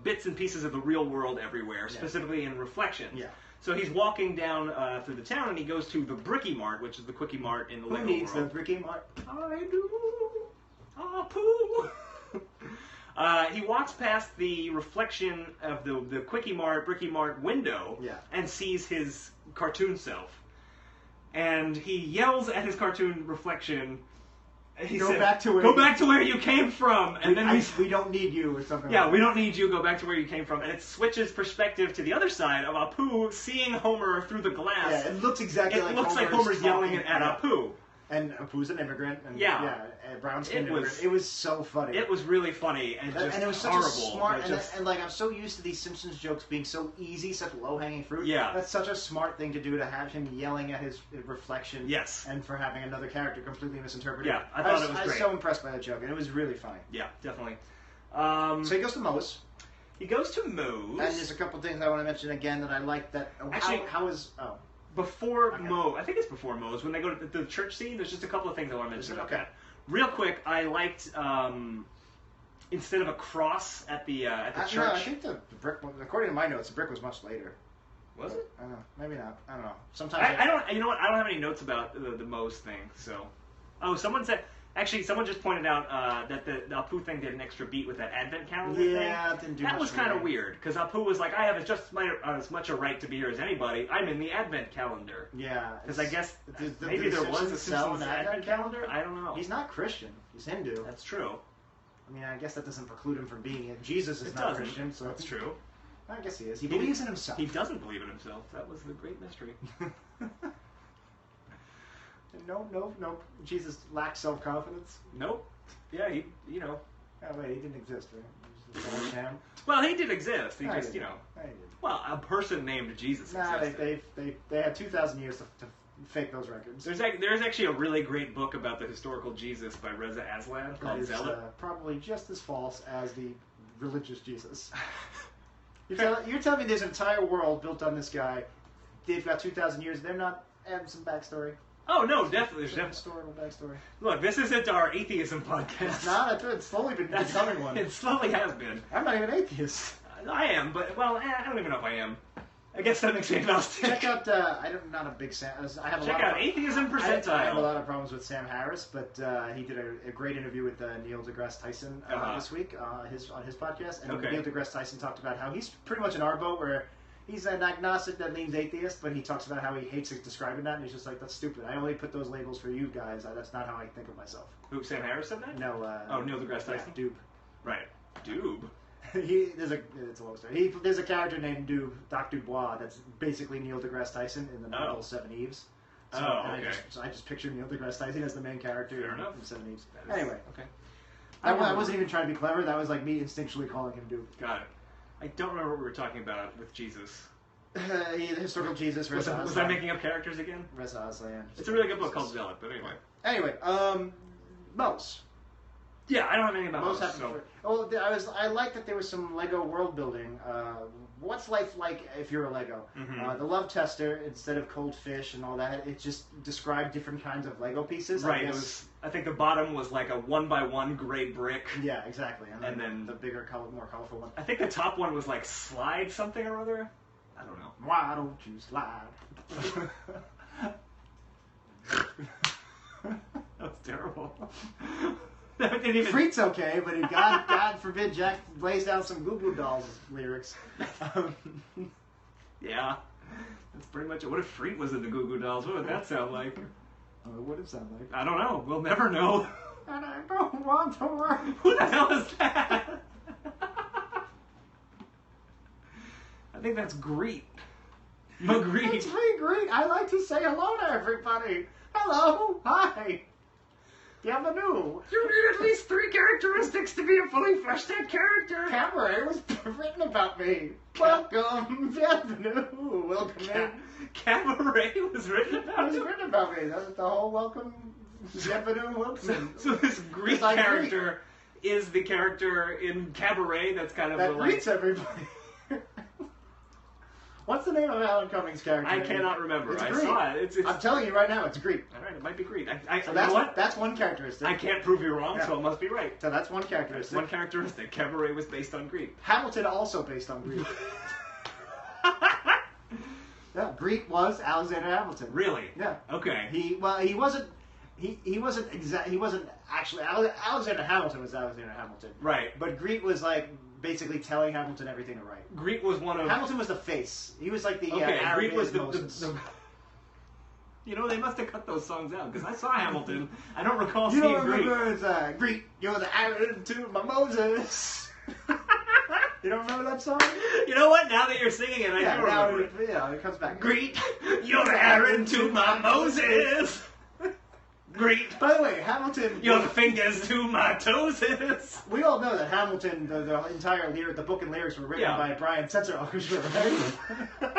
bits and pieces of the real world everywhere, specifically in reflections. Yeah. So he's walking down through the town, and he goes to the Brik-E-Mart, which is the Quickie Mart in the Lego world. Who needs the Brik-E-Mart? I do. Pooh. He walks past the reflection of the Quickie Mart, Brik-E-Mart window, and sees his cartoon self. And he yells at his cartoon reflection. Go back to where you came from, and we don't need you or something. Yeah, we don't need you. Go back to where you came from, and it switches perspective to the other side of Apu seeing Homer through the glass. Yeah, it looks exactly like Homer's like Homer's yelling at Apu. And Apu's an immigrant. And, a brown-skinned immigrant. It was so funny. It was really funny and just it was such horrible. A smart, and like I'm so used to these Simpsons jokes being so easy, such low-hanging fruit. Yeah. That's such a smart thing to do, to have him yelling at his reflection. Yes. And for having another character completely misinterpreted. Yeah, I thought it was great. I was so impressed by that joke, and it was really funny. Yeah, definitely. So he goes to Moe's. He goes to Moe's. And there's a couple things I want to mention again that I like. That actually, before okay. Moe, I think it's before Moe's, when they go to the church scene, there's just a couple of things I want to mention about that. Real quick, I liked, instead of a cross at the church... No, I think the brick, according to my notes, the brick was much later. Was it? I don't know. Maybe not. I don't know. Sometimes I don't, you know what, I don't have any notes about the Moe's thing, so... Oh, someone just pointed out that the Apu thing did an extra beat with that advent calendar thing. Yeah, it didn't do much. That was kind of weird, because Apu was like, I have just as much a right to be here as anybody. I'm in the advent calendar. Yeah. Because I guess maybe there was a Simpsons advent calendar? I don't know. He's not Christian. He's Hindu. That's true. I mean, I guess that doesn't preclude him from being it. Jesus is not Christian, so... That's true. I guess he is. He believes in himself. He doesn't believe in himself. That was the great mystery. No. Jesus lacks self-confidence. Nope. Yeah, he. Oh, wait, he didn't exist, right? He was sham. Well, he did exist. He no, just, he didn't. Well, a person named Jesus existed. They had 2,000 years to fake those records. There's actually a really great book about the historical Jesus by Reza Aslan called Zealot. Probably just as false as the religious Jesus. You're telling me there's an entire world built on this guy. They've got 2,000 years. They're not adding some backstory. Oh, no, definitely. There's historical backstory. Look, this isn't our atheism podcast. It's not. It's slowly been becoming one. It slowly has been. I'm not even atheist. I am, but, I don't even know if I am. I guess that makes me agnostic. Check out, I'm not a big Sam. Check out Atheism Percentile. I have a lot of problems with Sam Harris, but he did a great interview with Neil deGrasse Tyson this week on his podcast. And Neil deGrasse Tyson talked about how he's pretty much in our boat, where he's an agnostic that leans atheist, but he talks about how he hates describing that, and he's just like, that's stupid. I only put those labels for you guys. That's not how I think of myself. Who, Sam Harris said that? No. Neil deGrasse Tyson? Yeah, Doob. Right. Doob? It's a long story. There's a character named Doc Dubois that's basically Neil deGrasse Tyson in the novel Seven Eves. So, okay. I just pictured Neil deGrasse Tyson as the main character in Seven Eves. Anyway. Okay. I wasn't even trying to be clever. That was like me instinctually calling him Doob. Got it. I don't remember what we were talking about with Jesus. The historical Jesus. Was I making up characters again? Reza Aslan. It's a really good book called Zealot, but anyway. Moe's. Yeah, I don't have anything about Most those. happened So. for. Oh, I like that there was some Lego world building. What's life like if you're a Lego? Mm-hmm. The love tester, instead of cold fish and all that, it just described different kinds of Lego pieces. Right. I think the bottom was like a 1x1 gray brick. Yeah, exactly. And then the bigger, more colorful one. I think the top one was like slide something or other. I don't know. Why don't you slide? That was terrible. That didn't even... Freet's okay, but God forbid Jack lays down some Goo Goo Dolls lyrics. Yeah, that's pretty much it. What if Freet was in the Goo Goo Dolls? What would that sound like? What would it sound like? I don't know. We'll never know. And I don't want to work. Who the hell is that? I think that's Greet. Magritte. It's me, Greet. I like to say hello to everybody. Hello. Hi. Bienvenue. You need at least 3 characteristics to be a fully fleshed out character. Cabaret was written about me. Welcome. Bienvenue. Welcome in. Cabaret was written It about was you? written about me. That's the whole welcome. Bienvenue. Welcome. So this Greek Like character is the character in Cabaret that's kind of That the, like... greets everybody. What's the name of Alan Cummings' character? I cannot remember. It's I Greet. saw it. It's... I'm telling you right now, it's Greek. All right, it might be Greek. So you that's know what? That's one characteristic. I can't prove you wrong, Yeah. so it must be right. So that's one That's characteristic. one characteristic. Cabaret was based on Greek. Hamilton also based on Greek. Yeah, Greek was Alexander Hamilton. Really? Yeah. Okay. He wasn't actually Alexander Hamilton was Alexander Hamilton. Right. But Greek was like basically telling Hamilton everything to write. Greek was one of... Hamilton was the face. He was like the Okay, Greek was the... Moses. You know, they must have cut those songs out, because I saw Hamilton. I don't recall You seeing don't Greek. remember it's Greek, you're the Aaron to my Moses. You don't remember that song? You know what? Now that you're singing it, I do now remember it. it comes back. Greek, you're the Aaron to my Moses. Greek, By the way, Hamilton. you're the fingers to my toeses. We all know that Hamilton, the entire the book and lyrics were written Yeah. by Brian Setzer Orchestra, right?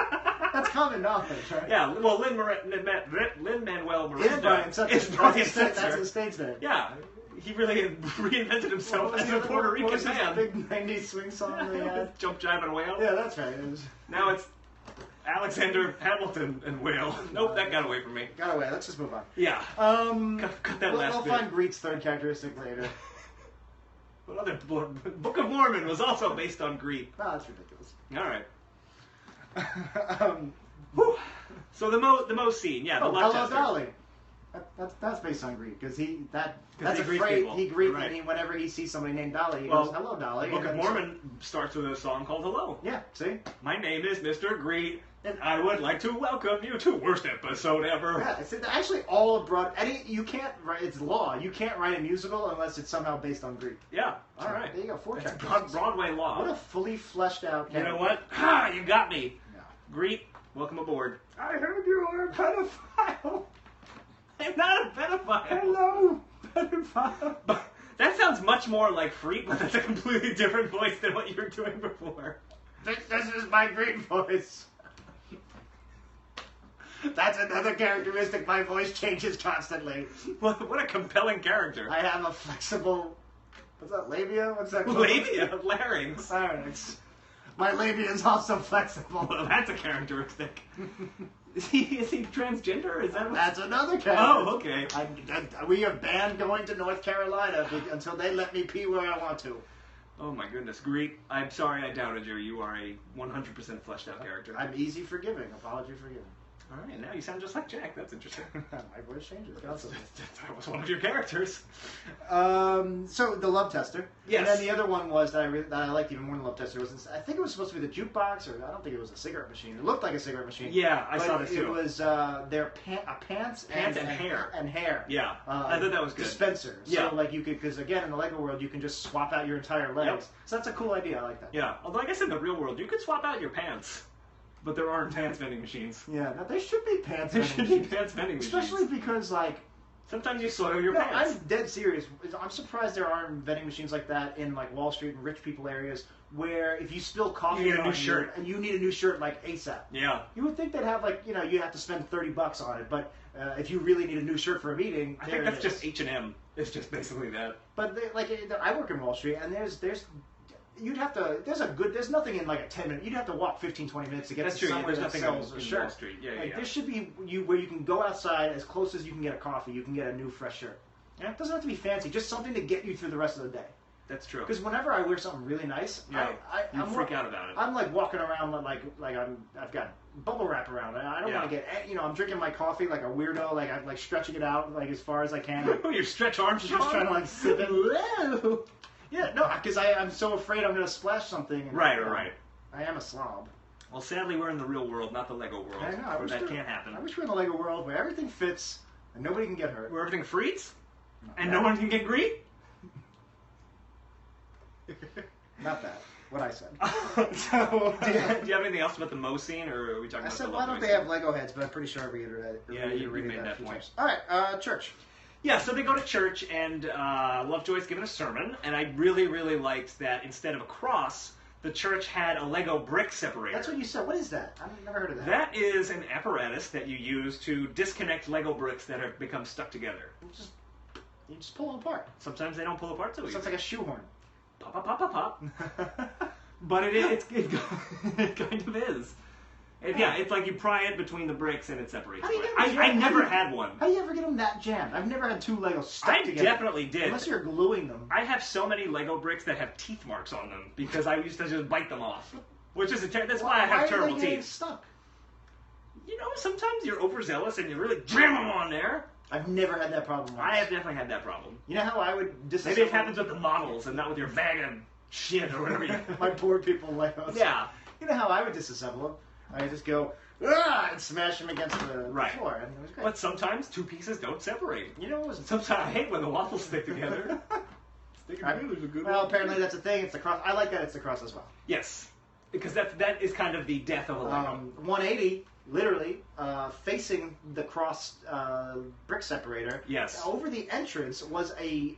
That's common knowledge, right? Yeah, well, Lin-Manuel Miranda It's Brian Setzer. is Brian That's Setzer. the state's name. Yeah, he really reinvented himself as a Puerto Rican what was man. Big 90s swing song they had? Jump, jive, and whale. Yeah, that's right. It was, Now it's Alexander Hamilton and whale. Nope, that got away from me. got away. Let's just move on. Yeah. Um, Cut that last we'll bit. find Greek's third characteristic later. What other Book of Mormon was also based on Greek. No, that's ridiculous. All right. um, Whew. So the most scene, yeah, the love Hello tester. Dolly. That's based on Greek because that's he a greets phrase people. he greets Right. and whenever he sees somebody named Dolly, he Well, goes, "Hello, Dolly." The Book and of then- Mormon starts with a song called Hello. Yeah, see. My name is Mr. Greet, and I would like to welcome you to worst episode ever. Yeah, it's actually all abroad. You can't write. It's law. You can't write a musical unless it's somehow based on Greek. Yeah, all right. There you go. 4 That's characters. Broadway law. What a fully fleshed out. You know what? Ha! You got me. Yeah. Greet, welcome aboard. I heard you are a pedophile. I'm not a pedophile. Hello, pedophile. But that sounds much more like Freet, but that's a completely different voice than what you were doing before. This is my Greek voice. That's another characteristic. My voice changes constantly. What a compelling character. I have a flexible. What's that? Labia? What's that? called? Labia, larynx. Larynx. My labia is also flexible. Well, that's a characteristic. Is he transgender? Is that what? That's another character. Oh, okay. We are banned going to North Carolina until they let me pee where I want to. Oh my goodness, Greet. I'm sorry I doubted you. You are a 100% fleshed out character. I'm easy forgiving. Apology forgiving. All right, now you sound just like Jack. That's interesting. My voice changes constantly. That was one of your characters. So the love tester. Yes. And then the other one was that I liked even more than the love tester was I think it was supposed to be the jukebox, or I don't think it was a cigarette machine. It looked like a cigarette machine. Yeah, I but saw this too. It was their pants and hair. and hair. Yeah, I thought that was good. Dispenser. Yeah. So like you could, because again in the Lego world you can just swap out your entire legs. Yep. So that's a cool idea. I like that. Yeah, although I guess in the real world you could swap out your pants, but there aren't pants vending machines. Yeah. Now there should be pants. There vending should be machines. pants vending machines. Especially because like. Sometimes you soil your No, pants. I'm dead serious. I'm surprised there aren't vending machines like that in like Wall Street and rich people areas where if you spill coffee You need a new on shirt. and you need a new shirt like ASAP. Yeah. You would think they'd have like, you know, you have to spend $30 on it, but if you really need a new shirt for a meeting, I there think that's it is. just H&M. It's just basically that. But I work in Wall Street, and there's nothing in like a 10-minute. You'd have to walk 15, 20 minutes to get That's to true. somewhere There's that nothing sells a in shirt. Wall Street. Yeah, Like yeah. there should be where you can go outside as close as you can get a coffee. You can get a new fresh shirt. Yeah, it doesn't have to be fancy. Just something to get you through the rest of the day. That's true. Because whenever I wear something really nice, Yeah. You I'm freak out about it. I'm like walking around like I've got bubble wrap around. I don't Yeah. want to get, you know, I'm drinking my coffee like a weirdo, like I'm like stretching it out like as far as I can. Your stretch arms Just trying to like sip it. Whoa. Yeah, no, because I'm so afraid I'm going to splash something. And, Right, right. I am a slob. Well, sadly, we're in the real world, not the Lego world. I know. Where that can't happen. I wish we were in the Lego world where everything fits and nobody can get hurt. Where everything frees and no one can get green. Not that. What I said. So, do you have anything else about the Moe scene, or are we talking I about said, the why don't Lovejoy they scene? have Lego heads? But I'm pretty sure I reiterated. Yeah, you made that a few point. times. All right, church. Yeah, so they go to church, and Lovejoy's given a sermon, and I really, really liked that instead of a cross, the church had a Lego brick separator. That's what you said. What is that? I've never heard of that. That is an apparatus that you use to disconnect Lego bricks that have become stuck together. You just pull them apart. Sometimes they don't pull apart so easy. Sounds like a shoehorn. Pop, pop, pop, pop, pop. But it kind of is. Yeah, it's like you pry it between the bricks and it separates. How do you get I jam- never how do you- had one. How do you ever get them that jammed? I've never had two Legos stuck I together. definitely did. Unless you're gluing them. I have so many Lego bricks that have teeth marks on them because I used to just bite them off. Which is that's why I have terrible are they getting teeth. stuck? You know, sometimes you're overzealous and you really jam them on there. I've never had that problem once. I have definitely had that problem. You know how I would disassemble... Maybe it happens with the models and not with your bag of shit or whatever you... my poor people Legos. Yeah. You know how I would disassemble them? I would just go, and smash them against the Right. floor, and it was great. But sometimes two pieces don't separate. You know, it was... Sometimes I hate when the waffles stick together. Sticking together is a good Well, one. apparently that's a thing. It's the cross. I like that it's the cross as well. Yes. Because that is kind of the death of a Lego. 180, literally, facing the cross brick separator. Yes. Over the entrance was a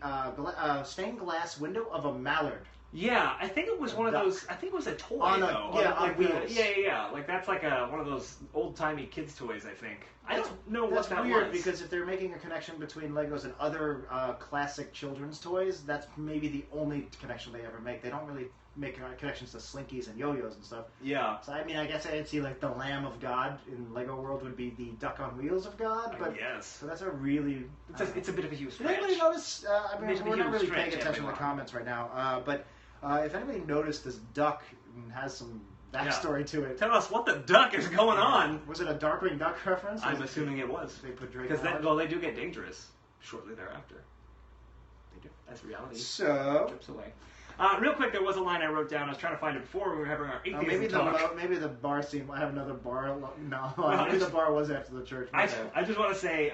stained glass window of a mallard. Yeah, I think it was one of duck. those. I think it was a toy On a- though. yeah, like on wheels. Yeah. Like that's like one of those old timey kids toys. I think. I don't know what That's that weird was. because if they're making a connection between Legos and other classic children's toys, that's maybe the only connection they ever make. They don't really make connections to Slinkies and Yo-Yos and stuff. Yeah. So I mean, I guess I'd see like the Lamb of God in Lego World would be the Duck on Wheels of God, but Yes. so that's a really. It's a bit of a huge Did anybody stretch. notice? I mean, It's a we're not huge really stretch, paying attention to the everyone. comments right now, but if anybody noticed this duck has some backstory to it. Tell us what the duck is going on. Was it a Darkwing Duck reference? I'm assuming it was. They put Drake Because Ballard? well, they do get dangerous shortly thereafter. They do. That's reality. So Trips away. Real quick, there was a line I wrote down. I was trying to find it before we were having our atheism maybe talk. maybe the bar scene. I have another bar. No, Well, maybe the bar was after the church. My bad. I just want to say,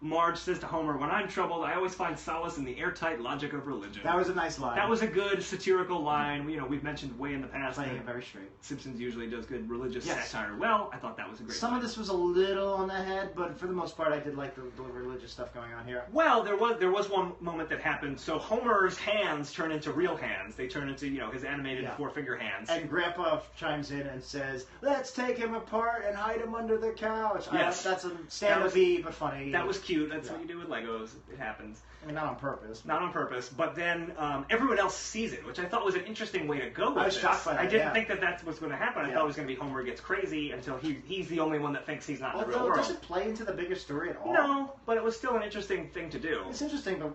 Marge says to Homer, "When I'm troubled, I always find solace in the airtight logic of religion." That was a nice line. That was a good satirical line. You know, we've mentioned way in the past playing that it very straight. Simpsons usually does good religious Yes. satire. Well, I thought that was a great Some line. of this was a little on the head, but for the most part, I did like the religious stuff going on here. Well, there was one moment that happened. So Homer's hands turn into real hands. They turn into, his animated Yeah. four-finger hands. And Grandpa chimes in and says, "Let's take him apart and hide him under the couch." Yes. That's a stand-up-y but funny. That was cute. That's Yeah. what you do with Legos. It happens. I mean, not on purpose. Not on purpose, but then everyone else sees it, which I thought was an interesting way to go with I was this. shocked by that, I didn't yeah. think that that's what's going to happen. I Yeah. thought it was going to be Homer gets crazy until he's the only one that thinks he's not in the real Although, world. does it play into the bigger story at all? No, but it was still an interesting thing to do. It's interesting, but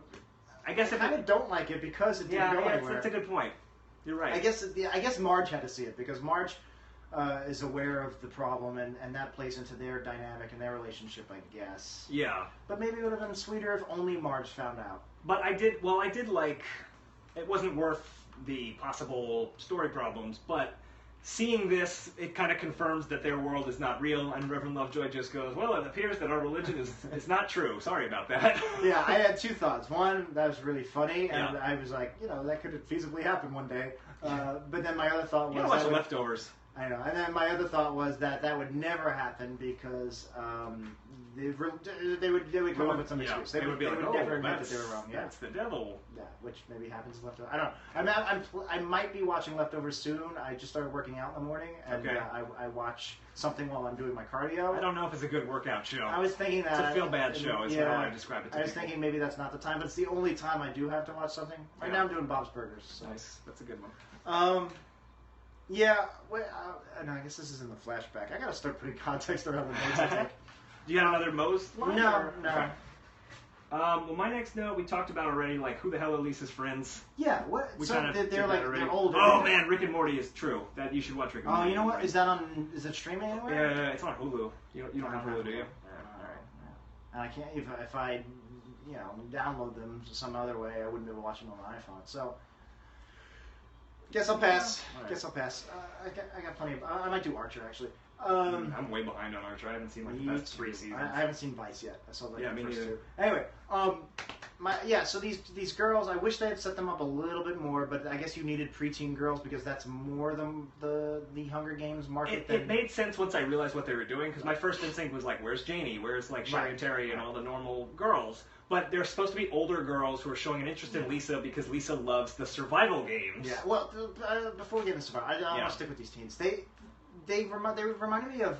I guess I if kind it, of don't like it because it didn't yeah, go yeah, anywhere. that's a good point. You're right. I guess Marge had to see it because Marge is aware of the problem, and that plays into their dynamic and their relationship, I guess. Yeah, But maybe it would have been sweeter if only Marge found out. but I did like. It wasn't worth the possible story problems, but seeing this, it kind of confirms that their world is not real, and Reverend Lovejoy just goes, "Well, it appears that our religion is not true. Sorry about that." Yeah, I had two thoughts. One, that was really funny, and Yeah. I was like, that could feasibly happen one day. But then my other thought was You know, a bunch of leftovers. I know. And then my other thought was that would never happen because they would come up with some excuse. They would never admit that they were wrong. Yeah, that's the devil. Yeah, which maybe happens in Leftovers. I don't know. I might be watching Leftovers soon. I just started working out in the morning, and I watch something while I'm doing my cardio. I don't know if it's a good workout show. I was thinking that it's a feel-bad show. Is how I describe it. I was thinking maybe that's not the time, but it's the only time I do have to watch something. Right now I'm doing Bob's Burgers. So. Nice. That's a good one. Yeah, no, I guess this is in the flashback. I gotta start putting context around the notes I take. Do you got another Moe's line? No. Okay. Well, my next note we talked about already, like who the hell are Lisa's friends? Yeah, what? So they're like they're older. Oh man, Rick and Morty is true. That you should watch Rick and Morty. Oh, you know what? Is it streaming anywhere? Yeah, it's on Hulu. You don't have Hulu, do you? All right. And I can't if I download them some other way, I wouldn't be able to watch them on my iPhone. So. Guess I'll pass. Right. Guess I'll pass. I got plenty of. I might do Archer actually. I'm way behind on Archer. I haven't seen like the past 3 seasons. I haven't seen Vice yet. I saw like the first neither. 2. Anyway, so these girls, I wish they had set them up a little bit more, but I guess you needed preteen girls because that's more than the Hunger Games market. It made sense once I realized what they were doing because my first instinct was like, where's Janie? Where's like Sherry and Terry and all the normal girls? But they're supposed to be older girls who are showing an interest in Lisa because Lisa loves the survival games. Yeah. Well, before we get into survival, I want to stick with these teens. They reminded me of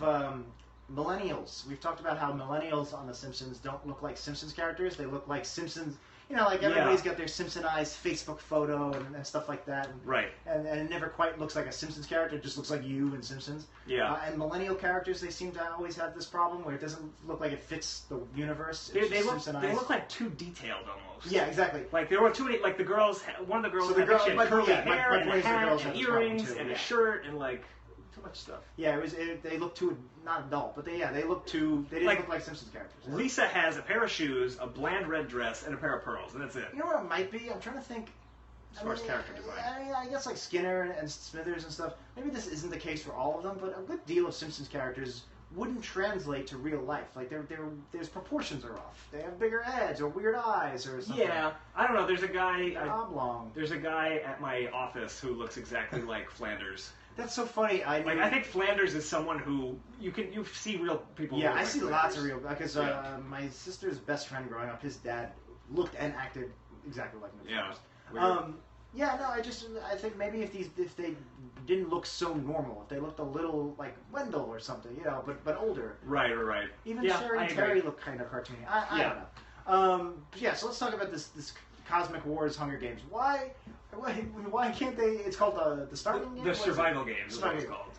millennials. We've talked about how millennials on The Simpsons don't look like Simpsons characters. They look like Simpsons. Like everybody's got their Simpsonized Facebook photo and stuff like that. Right. And it never quite looks like a Simpsons character. It just looks like you and Simpsons. Yeah. And millennial characters, they seem to always have this problem where it doesn't look like it fits the universe. They look like too detailed almost. Yeah, exactly. Like there were too many. Like the girls, one of the girls had curly hair and a hat and earrings and a shirt and like. Too much stuff. Yeah, they look too not adult, but they didn't look like Simpsons characters. Yeah. Lisa has a pair of shoes, a bland red dress, and a pair of pearls, and that's it. You know what it might be? I'm trying to think. As far as character design. I guess like Skinner and Smithers and stuff. Maybe this isn't the case for all of them, but a good deal of Simpsons characters wouldn't translate to real life. Like there's proportions are off. They have bigger heads or weird eyes or something. Yeah, I don't know. There's a guy. Oblong. There's a guy at my office who looks exactly like Flanders. That's so funny. I think Flanders is someone who you see real people. Yeah, I see lots of real because my sister's best friend growing up, his dad looked and acted exactly like me. Yeah. I think maybe if they didn't look so normal, if they looked a little like Wendell or something, but older. Right. Even Sherry and Terry look kind of cartoony. I don't know. So let's talk about this Cosmic Wars Hunger Games. Why can't they? It's called the starting game. The survival games is what it's called.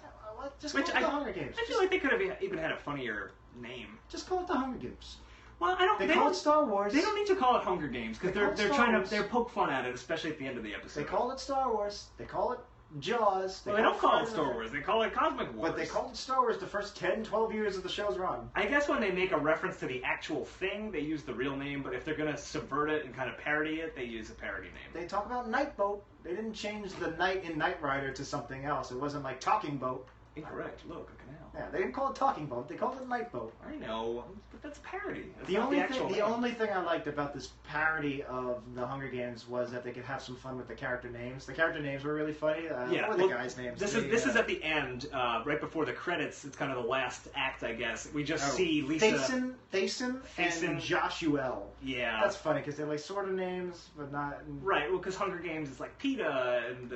Just call it the Hunger Games. I feel like they could have even had a funnier name. Just call it the Hunger Games. Well, I don't. They call it Star Wars. They don't need to call it Hunger Games because they're trying to poke fun at it, especially at the end of the episode. They call it Star Wars. They call it Jaws. They don't call it Star Wars. They call it Cosmic Wars. But they called it Star Wars the first 10, 12 years of the show's run. I guess when they make a reference to the actual thing, they use the real name. But if they're going to subvert it and kind of parody it, they use a parody name. They talk about Night Boat. They didn't change the night in Knight Rider to something else. It wasn't like Talking Boat. Incorrect. Look, a canal. Yeah, they didn't call it Talking Boat. They called it Night Boat. I know, but that's parody. That's the only thing I liked about this parody of the Hunger Games was that they could have some fun with the character names. The character names were really funny. What were the guys' names? This is at the end, right before the credits. It's kind of the last act, I guess. We just see Lisa. Thason and Joshuel. Yeah. That's funny because they're like sort of names, but not. Right. Well, because Hunger Games is like PETA and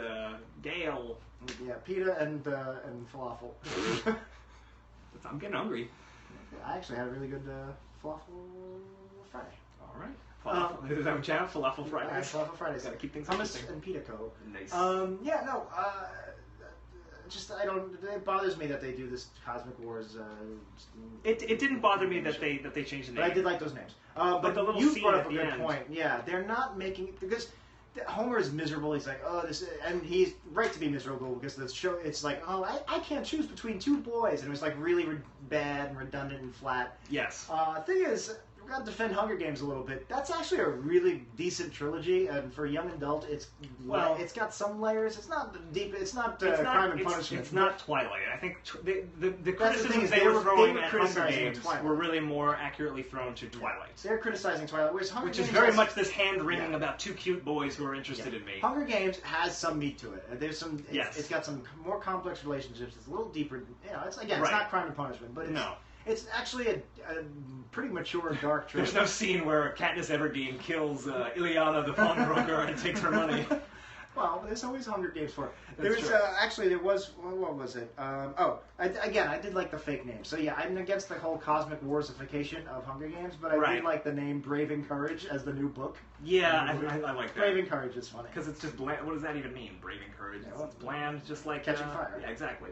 Gale. Yeah, PETA and falafel. I'm getting hungry. I actually had a really good falafel Friday. All right. Falafel. Is that what you have? Falafel Fridays? Falafel Fridays. Gotta keep things hummus interesting. and pita co. Nice. It bothers me that they do this Cosmic Wars. It didn't bother me that they changed the name. But I did like those names. But the little you scene brought at up a the good end. point. Yeah, they're not making because Homer is miserable. He's like, and he's right to be miserable because the show. It's like, I can't choose between two boys, and it was like really bad and redundant and flat. Yes. Thing is, we're gonna defend Hunger Games a little bit. That's actually a really decent trilogy, and for a young adult, it's got some layers. It's not deep. It's not Crime and Punishment. It's not Twilight. I think the That's criticisms they they were were throwing at Hunger criticizing Games Twilight. were really more accurately thrown to Twilight. They're criticizing Twilight, whereas Hunger Which Games is very has- much this hand-wringing about two cute boys who are interested in me. Hunger Games has some meat to it. There's some. Yes. It's got some more complex relationships. It's a little deeper. You know, it's Right. not Crime and Punishment, but No. it's actually a pretty mature, dark trilogy. There's no scene where Katniss Everdeen kills Ileana the pawnbroker and takes her money. Well, there's always Hunger Games for it. That's There's true. actually there was what was it? I did like the fake name. So yeah, I'm against the whole cosmic warsification of Hunger Games, but I Right. did like the name Braving Courage as the new book. Yeah, I like that. Braving Courage is funny. Because it's just bland. What does that even mean? Braving courage. Yeah, well, It's bland, just like Catching Fire. Yeah, exactly.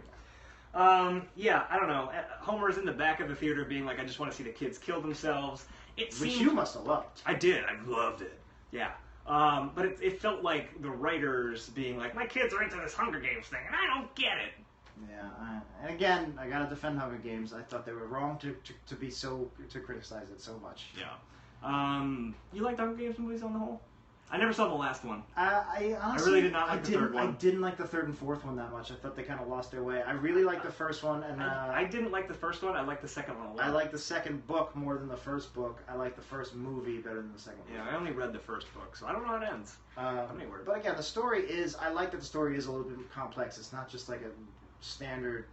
Yeah, I don't know. Homer's in the back of the theater being like, I just want to see the kids kill themselves. It Which seemed, you must have loved. I did. I loved it. Yeah. But it felt like the writers being like, my kids are into this Hunger Games thing, and I don't get it. Yeah, and again, I gotta defend Hunger Games. I thought they were wrong to criticize it so much. Yeah. You liked Hunger Games movies on the whole? I never saw the last one. I honestly, really did not like the third one. I didn't like the third and fourth one that much. I thought they kind of lost their way. I really liked the first one, and I didn't like the first one. I liked the second one a lot. I like the second book more than the first book. I like the first movie better than the second movie. Yeah, I only read the first book, so I don't know how it ends. But again, the story is. I like that the story is a little bit complex. It's not just like a standard.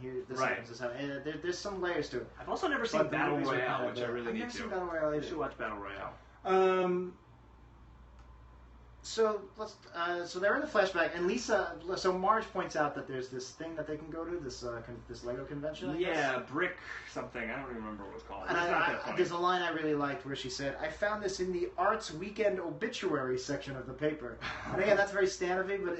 Here, this Right. happens. This happens. There's some layers to it. I've also never seen But the Battle movies are Royale, kinda which I good. really I've need never to. seen Battle Royale I either. should watch Battle Royale. So they're in the flashback, and Lisa. So Marge points out that there's this thing that they can go to, this Lego convention. I guess. Yeah, Brick something. I don't even remember what it was called. And It's not that funny. there's a line I really liked where she said, "I found this in the Arts Weekend obituary section of the paper." And again, that's very standard, but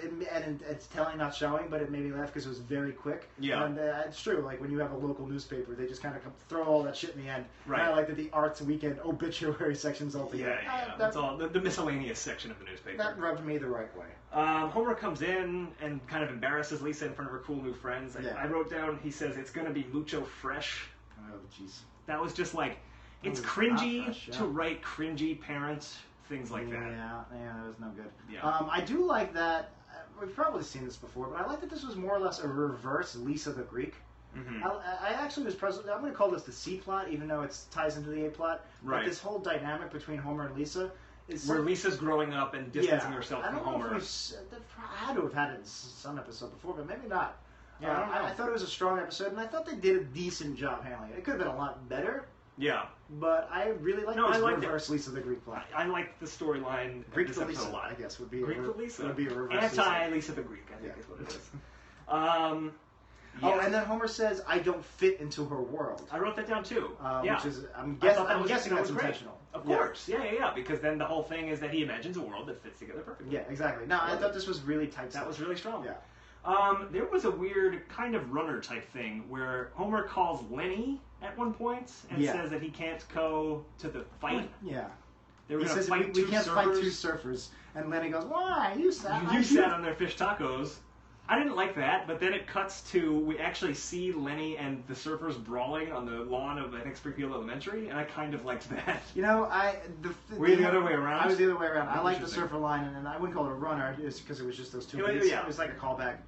it's telling, not showing, but it made me laugh because it was very quick. Yeah. And it's true. Like when you have a local newspaper, they just kind of throw all that shit in the end. Right. And I like that the Arts Weekend obituary section's all together. Yeah. That's all the miscellaneous section of the newspaper. That rubbed me the right way. Homer comes in and kind of embarrasses Lisa in front of her cool new friends. Yeah. I wrote down, he says, it's going to be mucho fresh. Oh, jeez. That was just like, it's That was cringy not fresh, yeah. to write cringy parents, things like that. Yeah, that was no good. Yeah. I do like that. We've probably seen this before, but I like that this was more or less a reverse Lisa the Greek. Mhm. I actually was present. I'm going to call this the C plot, even though it ties into the A plot. Right. But this whole dynamic between Homer and Lisa is Where Lisa's growing up and distancing herself I from don't know Homer. if I had to have had it in some episode before, but maybe not. Yeah, I don't know. I thought it was a strong episode, and I thought they did a decent job handling it. It could have been a lot better, Yeah. but I really liked No, this I liked reverse Lisa the Greek plot. I liked the storyline of Greek this to episode Lisa, a lot. I guess, would be Greek a, to Lisa. Would be a reverse Anti-Lisa the Greek, I think is what it is. Oh, Yeah. and then Homer says, "I don't fit into her world," I wrote that down too. Yeah. which is I'm I thought that guessing was that's great. intentional. Of Yeah. course, yeah, because then the whole thing is that he imagines a world that fits together perfectly. Yeah, exactly. No, I thought this was really tight. That stuff. was really strong. Yeah. There was a weird kind of runner type thing where Homer calls Lenny at one point and Yeah. says that he can't go to the fight. Yeah. They were He going to says fight we two can't surfers. fight two surfers, and Lenny goes, "Why? You sat. You sat on their fish tacos. I didn't like that, but then it cuts to, we actually see Lenny and the surfers brawling on the lawn of, I think, Springfield Elementary, and I kind of liked that. You know, Were you the other way around? I was the other way around. I like the Interesting. surfer line, and I wouldn't call it a runner, just because it was just those two. Yeah, beats. yeah. It was like a callback.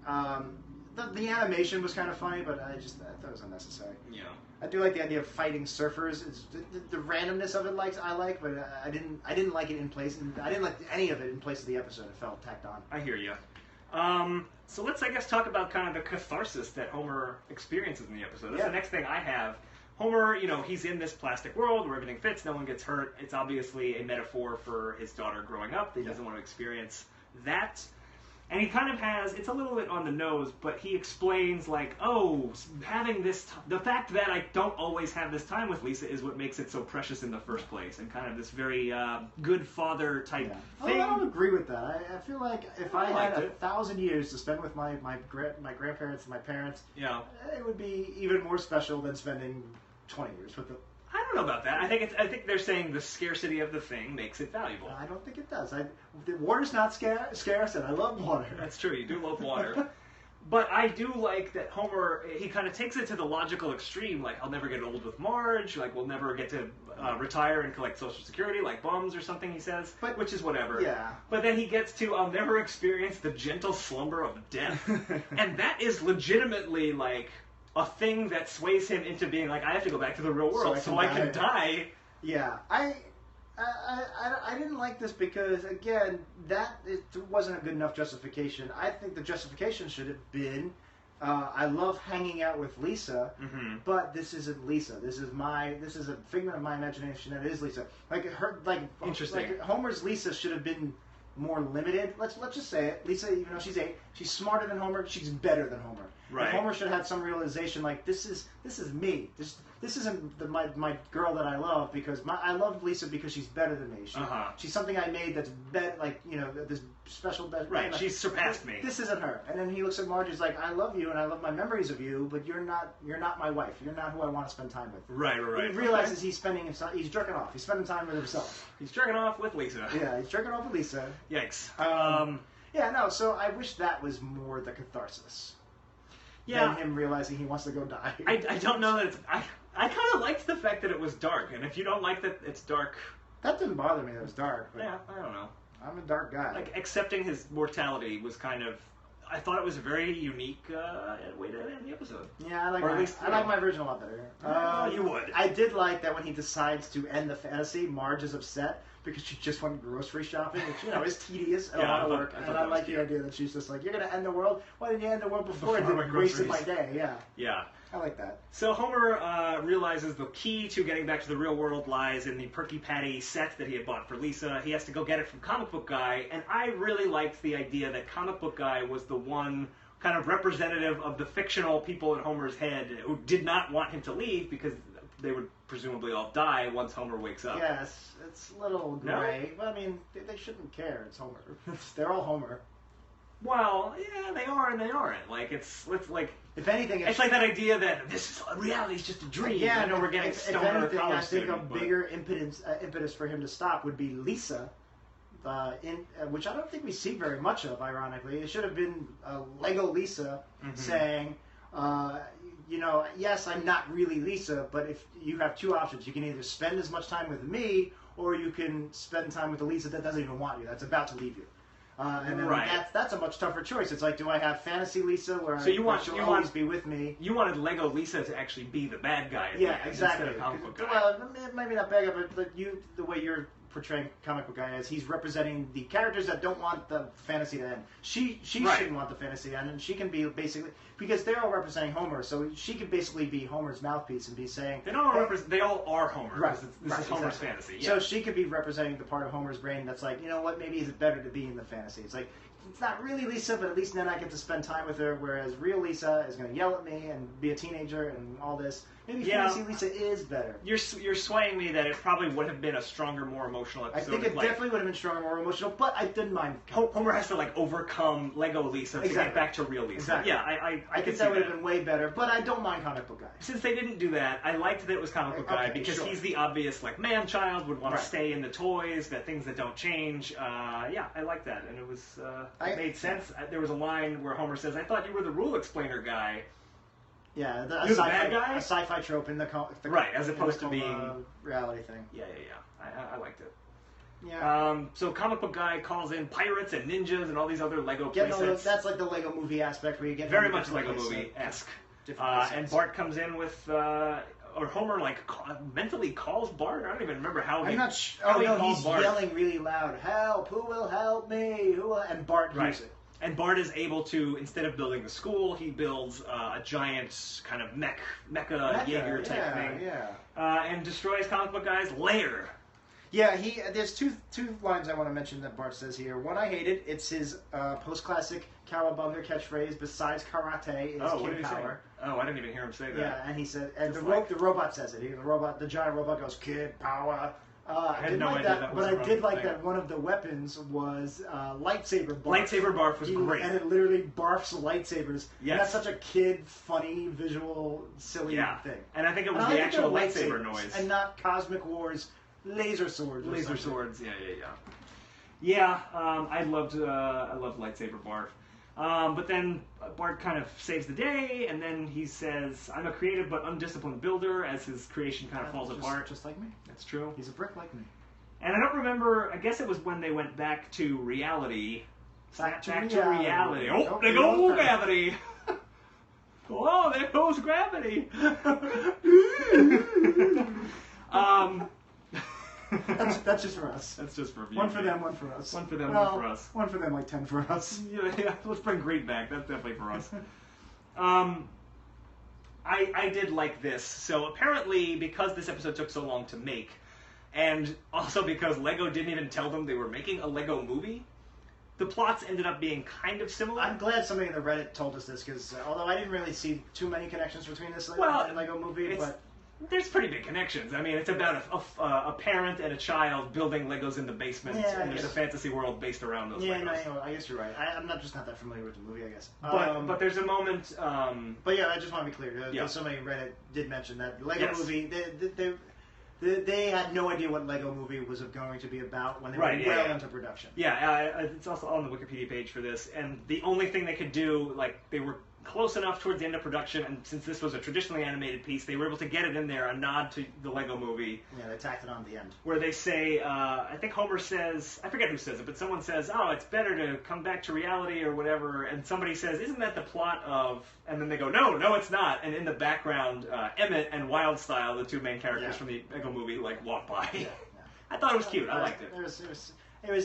The animation was kind of funny, but I thought it was unnecessary. Yeah. I do like the idea of fighting surfers. It's the randomness of it, I like, but I didn't like it in place, and I didn't like any of it in place of the episode. It felt tacked on. I hear you. So let's, I guess, talk about kind of the catharsis that Homer experiences in the episode. That's Yeah. the next thing I have. Homer, he's in this plastic world where everything fits, no one gets hurt. It's obviously a metaphor for his daughter growing up. He doesn't want to experience that. And he kind of has, it's a little bit on the nose, but he explains like, having this, the fact that I don't always have this time with Lisa is what makes it so precious in the first place. And kind of this very good father type thing. I don't agree with that. I feel like if I had liked it. 1,000 years to spend with my grandparents and my parents, Yeah. it would be even more special than spending 20 years with them. I don't know about that. I think they're saying the scarcity of the thing makes it valuable. I don't think it does. The water's not scarce, and I love water. That's true. You do love water. But I do like that Homer, he kind of takes it to the logical extreme, like, I'll never get old with Marge, like, we'll never get to retire and collect Social Security, like bums or something, he says, which is whatever. Yeah. But then he gets to, I'll never experience the gentle slumber of death. And that is legitimately, like, a thing that sways him into being like, I have to go back to the real world so I can die. Yeah. I didn't like this because, again, it wasn't a good enough justification. I think the justification should have been, I love hanging out with Lisa, but this isn't Lisa. This is a figment of my imagination that is Lisa. Interesting. Like Homer's Lisa should have been more limited. Let's just say it. Lisa, even though she's 8, she's smarter than Homer. She's better than Homer. Right. And Homer should have had some realization, like this is me. This isn't my girl that I love because I love Lisa because she's better than me. She's something I made that's better, like this special. Right. She's surpassed me. This isn't her. And then he looks at Marge. He's like, I love you and I love my memories of you, but you're not my wife. You're not who I want to spend time with. Right. He realizes he's jerking off. He's spending time with himself. He's jerking off with Lisa. Yeah, he's jerking off with Lisa. Yikes. Yeah, no. So I wish that was more the catharsis. Yeah. Than him realizing he wants to go die. I don't know that it's... I kind of liked the fact that it was dark, and if you don't like that it's dark... That didn't bother me that it was dark. But yeah, I don't know. I'm a dark guy. Like, accepting his mortality was kind of... I thought it was a very unique way to end the episode. Yeah, I like my version a lot better. You would. I did like that when he decides to end the fantasy, Marge is upset because she just went grocery shopping, which, is tedious and a lot of work. And I like the idea that she's just like, you're going to end the world? Why didn't you end the world before I wasted my day? Yeah. Yeah. I like that. So Homer realizes the key to getting back to the real world lies in the Perky Patty set that he had bought for Lisa. He has to go get it from Comic Book Guy, and I really liked the idea that Comic Book Guy was the one kind of representative of the fictional people in Homer's head who did not want him to leave because they would presumably all die once Homer wakes up. Yes, it's a little gray. No? But I mean, they shouldn't care. It's Homer. They're all Homer. Well, yeah, they are and they aren't. Like, it's like... If anything, it's like that idea that this is reality is just a dream. Yeah, I know we're getting stoner. If anything, I think a bigger impetus for him to stop would be Lisa, which I don't think we see very much of. Ironically, it should have been Lego Lisa saying, yes, I'm not really Lisa, but if you have two options, you can either spend as much time with me, or you can spend time with the Lisa that doesn't even want you, that's about to leave you. And then that's a much tougher choice. It's like, do I have fantasy Lisa where she'll always be with me? You wanted Lego Lisa to actually be the bad guy. Exactly. Instead of Comic Book Guy. Well, maybe not bad guy, but the way you're portraying Comic Book Guy as he's representing the characters that don't want the fantasy to end. She shouldn't want the fantasy to end, and she can be basically, because they're all representing Homer, so she could basically be Homer's mouthpiece and be saying... They all are Homer. Right. This is Homer's fantasy. Yeah. So she could be representing the part of Homer's brain that's like, you know what, maybe it's better to be in the fantasy. It's like, it's not really Lisa, but at least then I get to spend time with her, whereas real Lisa is going to yell at me and be a teenager and all this. Maybe fantasy Lisa is better. You're swaying me that it probably would have been a stronger, more emotional episode. I think it definitely would have been stronger, more emotional, but I didn't mind. Homer has to overcome Lego Lisa to get back to real Lisa. Exactly. Yeah, I think that would have been way better, but I don't mind Comic Book Guy. Since they didn't do that, I liked that it was Comic Book Guy because he's the obvious man-child, would want to stay in the toys, that things that don't change. I like that, and it was it made sense. There was a line where Homer says, "I thought you were the rule explainer guy." Yeah, the bad guy? A sci-fi trope in the as opposed to being reality thing. Yeah. I liked it. Yeah. So Comic Book Guy calls in pirates and ninjas and all these other Lego playsets. That's like the Lego movie aspect where you get very much Lego movie-esque. And Bart comes in with, or Homer mentally calls Bart. I don't even remember how. I'm not sure. Oh no, he's yelling really loud. Help! Who will help me? Who will? And Bart hears it. And Bart is able to, instead of building the school, he builds a giant kind of mecha Jaeger type thing. Yeah. And destroys Comic Book Guy's lair. Yeah, there's two lines I want to mention that Bart says here. One I hated. It's his post-classic cowabunga catchphrase. Besides karate is kid power. Oh, I didn't even hear him say that. Yeah, and he said, and the robot says it. The giant robot goes, "Kid power." I didn't like that, but I did like that one of the weapons was lightsaber barf. Lightsaber barf was great. And it literally barfs lightsabers. Yes. And that's such a kid, funny, visual, silly thing. And I think it was the actual lightsaber noise. And not Cosmic Wars laser swords. Laser swords, yeah. Yeah, I loved lightsaber barf. But then Bart kind of saves the day, and then he says, "I'm a creative but undisciplined builder," as his creation kind of falls apart. Just like me. That's true. He's a brick like me. And I don't remember, I guess it was when they went back to reality. Back to reality. reality. Oh, there goes gravity. Oh, there goes gravity. That's just for us. That's just for you. One for them, one for us. One for them, well, one for us. One for them, like 10 for us. Yeah, let's bring Great back. That's definitely for us. I did like this. So apparently, because this episode took so long to make, and also because Lego didn't even tell them they were making a Lego movie, the plots ended up being kind of similar. I'm glad somebody in the Reddit told us this, because although I didn't really see too many connections between this and Lego movie, but... There's pretty big connections. I mean, it's about a parent and a child building Legos in the basement, and there's a fantasy world based around those Legos. No, I guess you're right. I'm not that familiar with the movie, I guess. But there's a moment... but yeah, I just want to be clear. Somebody in Reddit did mention that Lego movie... They had no idea what Lego movie was going to be about when they were into production. Yeah, it's also on the Wikipedia page for this, and the only thing they could do, like, they were close enough towards the end of production, and since this was a traditionally animated piece, they were able to get it in there, a nod to the Lego movie. Yeah, they tacked it on at the end. Where they say, I think Homer says, I forget who says it, but someone says, "Oh, it's better to come back to reality," or whatever, and somebody says, "Isn't that the plot of..." And then they go, no, it's not. And in the background, Emmett and Wildstyle, the two main characters from the Lego movie, like, walk by. Yeah. I thought it was cute. I liked it.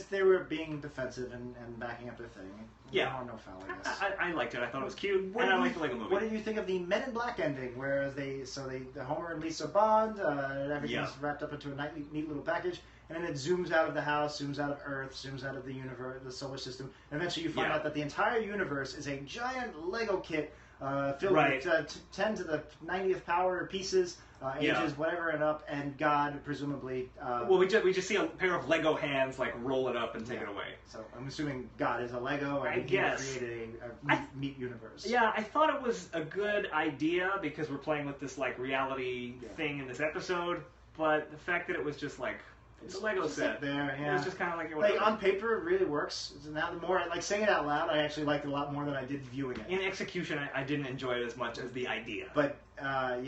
They were being defensive and backing up their thing. Yeah. No harm, no foul, I guess. I liked it. I thought it was cute, and I liked the Lego movie. What did you think of the Men in Black ending, where the Homer and Lisa bond, everything's wrapped up into a neat little package, and then it zooms out of the house, zooms out of Earth, zooms out of the universe, the solar system, and eventually you find out that the entire universe is a giant Lego kit filled with 10 to the 90th power pieces, ages whatever and up, and God presumably. Well, we just see a pair of Lego hands like roll it up and take it away. So I'm assuming God is a Lego, and he created a meat universe. Yeah, I thought it was a good idea because we're playing with this like reality thing in this episode, but the fact that it was just like. It's a Lego set. There, It was just kind of like... Like, on paper, it really works. Now, the more, like, saying it out loud, I actually liked it a lot more than I did viewing it. In execution, I didn't enjoy it as much as the idea. But, saying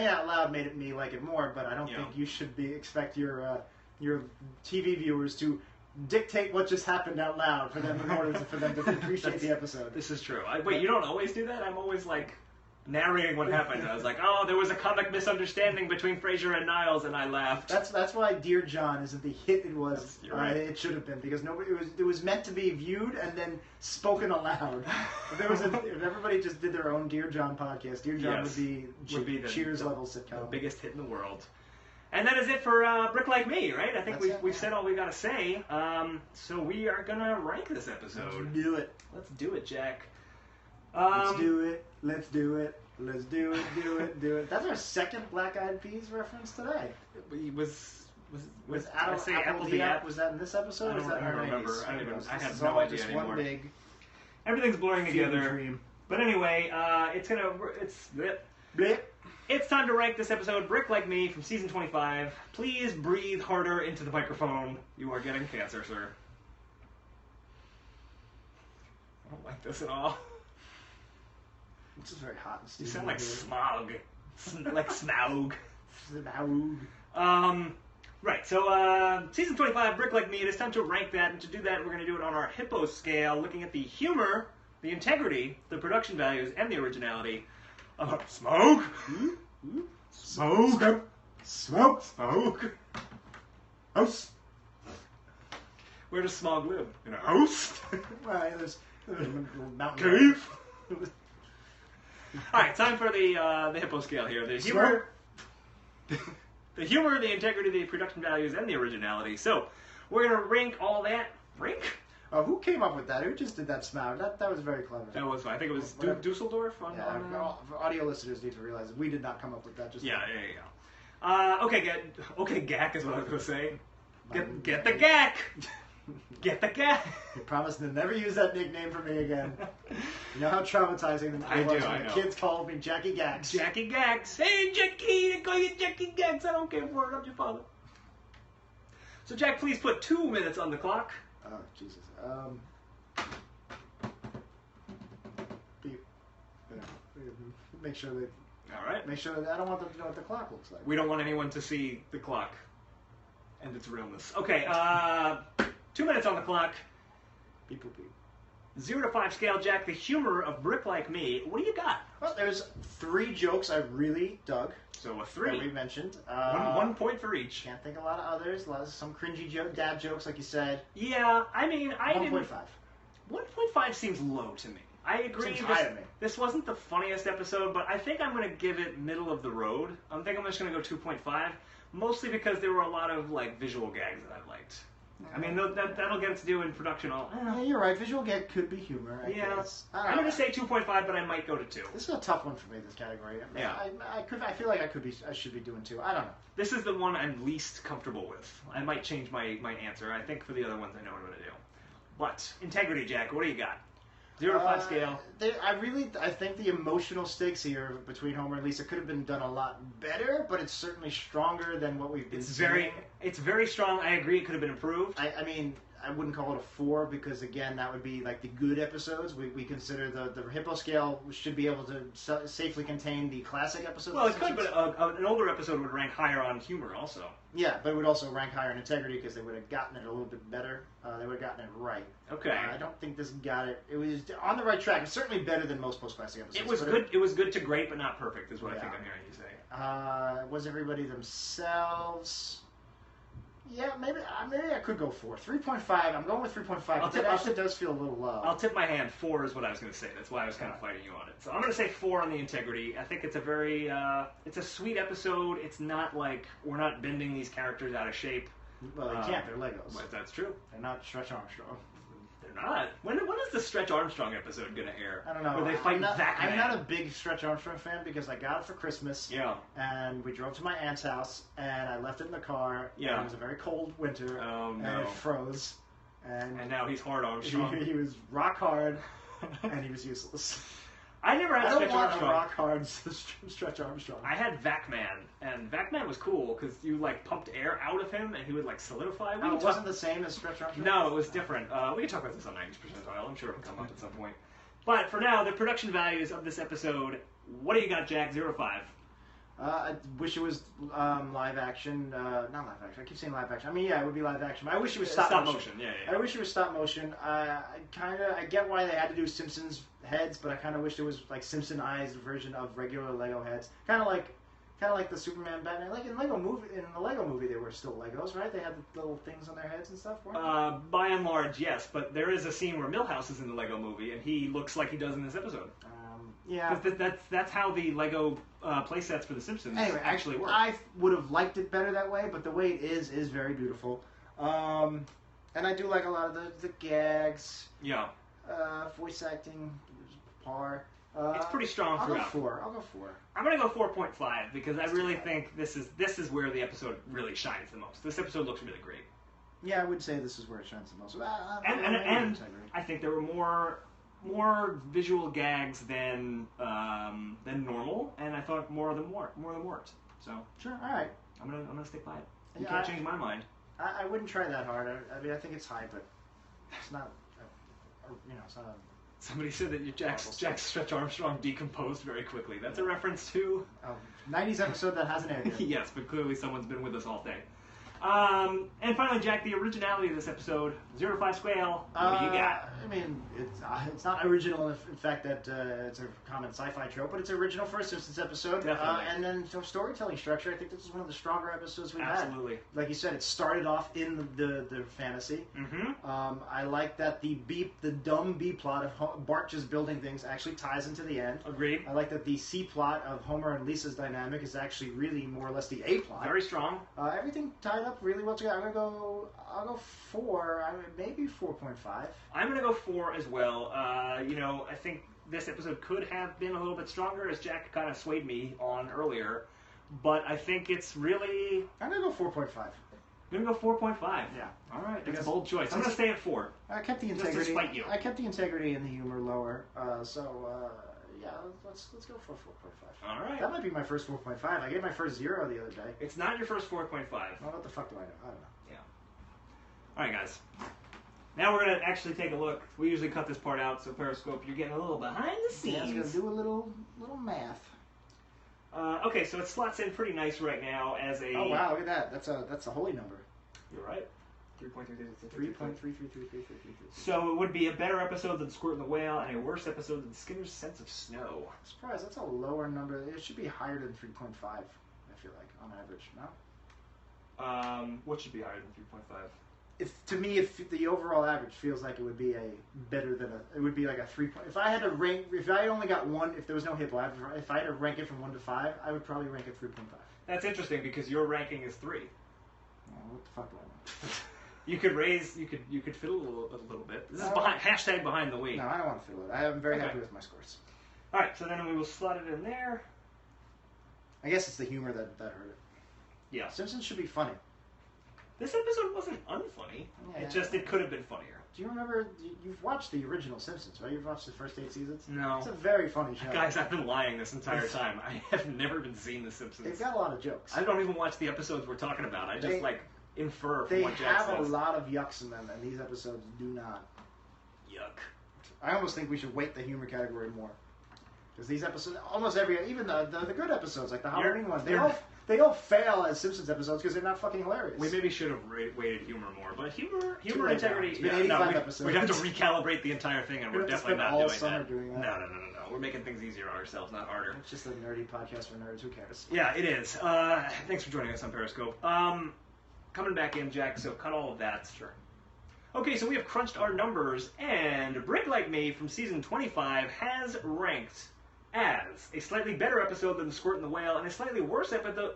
it out loud made me like it more, but I don't think you should expect your TV viewers to dictate what just happened out loud for them in order for them to appreciate the episode. This is true. Wait, you don't always do that? I'm always, like... narrating what happened. I was like, oh, there was a comic misunderstanding between Frasier and Niles, and I laughed. That's why Dear John isn't the hit it was. You're right. It should have been, because it was meant to be viewed and then spoken aloud. If everybody just did their own Dear John podcast, Dear John would be the Cheers level sitcom. The biggest hit in the world. And that is it for Brick Like Me, right? I think we've said all we got to say. So we are gonna rank this episode. Let's do it. Let's do it, Jack. Let's do it. Let's do it. Let's do it. Do it. That's our second Black Eyed Peas reference today. Was Applebee's? Was that in this episode? I don't remember. I have no idea anymore. One big. Everything's blurring together. Dream. But anyway, it's time to rank this episode, Brick Like Me, from season 25. Please breathe harder into the microphone. You are getting cancer, sir. I don't like this at all. It's just very hot and You steamy. sound like smog. Like Smaug. Smaug. Right, so season 25, Brick Like Me, it is time to rank that, and to do that we're going to do it on our Hippo scale, looking at the humor, the integrity, the production values, and the originality of Smoke! Smoke! Smoke! Smoke! House! Where does Smog live? In a house? Well, there's a mountain cave? Alright, time for the Hippo scale here. The humor, the integrity, the production values, and the originality. So, we're going to rank all that. Rank? Who came up with that? Who just did that smile? That was very clever. That was fun. I think it was Dusseldorf. Audio listeners need to realize that we did not come up with that. Okay, Gak is what I was going to say. Get the Gak! Get the Gak! You promised to never use that nickname for me again. You know how traumatizing it was when the kids called me Jackie Gax. Jackie Gax! Hey, Jackie! They call you Jackie Gax! I don't care for it. I'm your father. So, Jack, please put 2 minutes on the clock. Oh, Jesus. make sure that. All right. Make sure that I don't want them to know what the clock looks like. We don't want anyone to see the clock and its realness. Okay, 2 minutes on the clock. Beep, boop, beep. 0 to 5 scale, Jack. The humor of Brick Like Me. What do you got? Well, there's 3 jokes I really dug. So a That 3. we mentioned. 1 point for each. Can't think of a lot of others. Some cringy dad jokes, like you said. Yeah, I mean, I 1.5. didn't. 1.5 seems low to me. I agree. Seems high to me. This wasn't the funniest episode, but I think I'm going to give it middle of the road. I think I'm just going to go 2.5, mostly because there were a lot of like visual gags that I liked. I mean, that'll get to do in production. Yeah, you're right. Visual gag could be humor. I guess. I'm going to say 2.5, but I might go to 2. This is a tough one for me. This category. I mean, Yeah. I feel like I should be doing 2. I don't know. This is the one I'm least comfortable with. I might change my answer. I think for the other ones, I know what I'm going to do. But integrity, Jack. What do you got? 0 to 5 scale. I think the emotional stakes here between Homer and Lisa could have been done a lot better, but it's certainly stronger than what we've been seeing. It's very strong. I agree. It could have been improved. I mean, I wouldn't call it a 4 because, again, that would be like the good episodes. We consider the Hippo scale should be able to safely contain the classic episodes. Well, it could, but an older episode would rank higher on humor also. Yeah, but it would also rank higher in integrity because they would have gotten it a little bit better. They would have gotten it right. Okay. I don't think this got it. It was on the right track. It's certainly better than most post-classic episodes. It was good. It was good to great, but not perfect, is what I think I'm hearing you say. Was everybody themselves? Yeah, maybe I could go 4. 3.5. I'm going with 3.5. It actually does feel a little low. I'll tip my hand. 4 is what I was going to say. That's why I was kind of fighting you on it. So I'm going to say 4 on the integrity. I think it's a very, it's a sweet episode. It's not like we're not bending these characters out of shape. Well, they can't. They're Legos. But that's true. They're not Stretch Armstrong. They're not. When is the Stretch Armstrong episode going to air? I don't know. Where they fight Zach Man. I'm not a big Stretch Armstrong fan because I got it for Christmas. Yeah. And we drove to my aunt's house, and I left it in the car. Yeah. And it was a very cold winter. Oh, no. And it froze. And now he's hard Armstrong. he was rock hard, and he was useless. I never had Stretch Armstrong. A rock hard Stretch Armstrong. I had Vac-Man, and Vac-Man was cool because you like pumped air out of him, and he would like solidify. It wasn't the same as Stretch Armstrong? No, it was different. We can talk about this on 90th percentile. I'm sure it'll come up at some point. But for now, the production values of this episode. What do you got, Jack? 0 to 5. I wish it was live action. Not live action. I keep saying live action. I mean, yeah, it would be live action. I wish it was stop motion. Yeah. I wish it was stop motion. I get why they had to do Simpsons heads, but I kind of wished it was like Simpsonized version of regular Lego heads. Kind of like the Superman, Batman. Like in the Lego movie, they were still Legos, right? They had the little things on their heads and stuff. By and large, yes. But there is a scene where Milhouse is in the Lego movie, and he looks like he does in this episode. Yeah. That's how the Lego play sets for The Simpsons actually work. I would have liked it better that way, but the way it is very beautiful. And I do like a lot of the gags. Yeah. Voice acting, par. It's pretty strong throughout. I'll go 4. I'm gonna go 4.5 because I really think this is where the episode really shines the most. This episode looks really great. Yeah, I would say this is where it shines the most. And I think there were more visual gags than normal, and I thought more of them worked. So sure, all right. I'm gonna stick by it. You can't change my mind. I wouldn't try that hard. I mean, I think it's high, but it's not. It's not. Somebody said that Jack's Stretch Armstrong decomposed very quickly. That's a reference to 90s episode that hasn't aired yet. Yes, but clearly someone's been with us all day. And finally, Jack, the originality of this episode, 0 to 5 scale. What do you got? I mean, it's not original in fact that it's a common sci-fi trope, but it's original for a Simpsons episode. Definitely. And then storytelling structure, I think this is one of the stronger episodes we've had. Absolutely. Like you said, it started off in the fantasy. Mm-hmm. I like that the dumb B plot of Bart just building things actually ties into the end. Agreed. I like that the C plot of Homer and Lisa's dynamic is actually really more or less the A plot. Very strong. Everything tied up really well together. I'll go 4. Maybe 4.5. I'm gonna go 4 as well. I think this episode could have been a little bit stronger, as Jack kind of swayed me on earlier. But I think it's really. I'm gonna go 4.5. I'm gonna go 4.5. Yeah. All right. That's a bold choice. I'm gonna stay at 4. I kept the integrity. Just to spite you. I kept the integrity and the humor lower. Yeah, let's go for 4.5. All right. That might be my first 4.5. I gave my first 0 the other day. It's not your first 4.5. Well, what the fuck do I know? I don't know. Yeah. All right, guys. Now we're gonna actually take a look. We usually cut this part out, so Periscope, you're getting a little behind the scenes. Yeah, I was gonna do a little math. Okay, so it slots in pretty nice right now as a... Oh wow, look at that. That's a holy number. You're right. 3.333333333. So it would be a better episode than Squirt and the Whale and a worse episode than Skinner's Sense of Snow. I'm surprised. That's a lower number. It should be higher than 3.5, I feel like, on average. No? What should be higher than 3.5? To me, if the overall average feels like it would be it would be like a 3. If I had to rank, if I only got one, if there was no hippo, if I had to rank it from 1 to 5, I would probably rank it 3.5. That's interesting because your ranking is 3. Oh, what the fuck do I want? You could fiddle a little bit. This is hashtag behind the wheel. No, I don't want to fiddle it. I am very happy with my scores. All right, so then we will slot it in there. I guess it's the humor that hurt it. Yeah. Simpsons should be funny. This episode wasn't unfunny. Yeah. It could have been funnier. Do you remember? You've watched the original Simpsons, right? You've watched the first 8 seasons. No. It's a very funny show. Guys, I've been lying this entire time. I have never been seeing The Simpsons. They've got a lot of jokes. I don't even watch the episodes we're talking about. I just infer from what Jack They have says. a lot of yucks in them, and these episodes do not. Yuck. I almost think we should weight the humor category more. Because these episodes, even the good episodes, like the Halloween one, they all fail as Simpsons episodes because they're not fucking hilarious. We maybe should have weighted humor more, but humor integrity. It's been 85 episodes. We'd have to recalibrate the all thing, and we're definitely not all doing summer that. doing that. No. We're making things easier on ourselves, not harder. It's just a nerdy podcast for nerds. Who cares? Yeah, it is. Thanks for joining us on Periscope. Coming back in, Jack, so cut all of that. Sure. Okay, so we have crunched our numbers, and Brick Like Me from season 25 has ranked as a slightly better episode than The Squirt and the Whale, and a slightly worse episode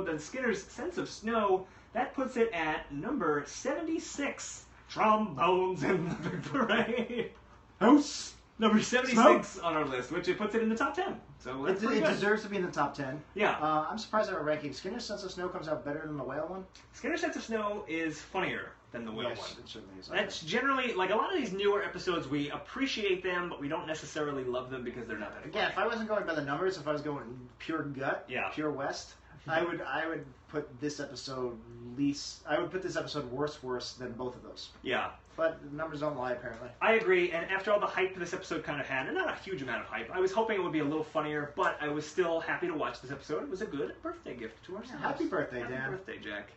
than Skinner's Sense of Snow. That puts it at number 76. Trombones in the Big Parade. House Number 76 on our list, which it puts it in the top 10. So it deserves to be in the top 10. Yeah. I'm surprised at our ranking. Skinner's Sense of Snow comes out better than the Whale one. Skinner's Sense of Snow is funnier than the Whale one. It certainly is. That's generally, like a lot of these newer episodes, we appreciate them, but we don't necessarily love them because they're not that funny. Again, if I wasn't going by the numbers, if I was going pure gut, pure West, I would put this episode I would put this episode worse than both of those. Yeah. But the numbers don't lie, apparently. I agree, and after all the hype this episode kind of had, and not a huge amount of hype, I was hoping it would be a little funnier, but I was still happy to watch this episode. It was a good birthday gift to ourselves. Happy birthday, Dan. Happy birthday, Jack.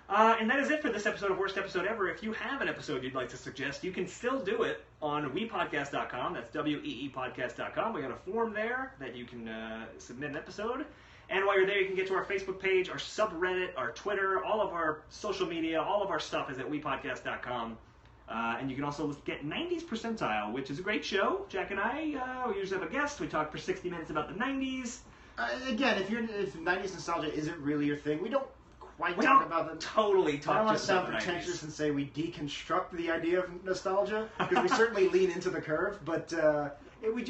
And that is it for this episode of Worst Episode Ever. If you have an episode you'd like to suggest, you can still do it on weepodcast.com. That's weepodcast.com. We got a form there that you can submit an episode. And while you're there, you can get to our Facebook page, our subreddit, our Twitter, all of our social media, all of our stuff is at weepodcast.com. And you can also get 90s Percentile, which is a great show. Jack and I, we usually have a guest. We talk for 60 minutes about the 90s. Again, if 90s nostalgia isn't really your thing, we don't quite We talk don't about the... totally talk I don't want to just sound about the 90s. pretentious and say we deconstruct the idea of nostalgia, because we certainly lean into the curve, but we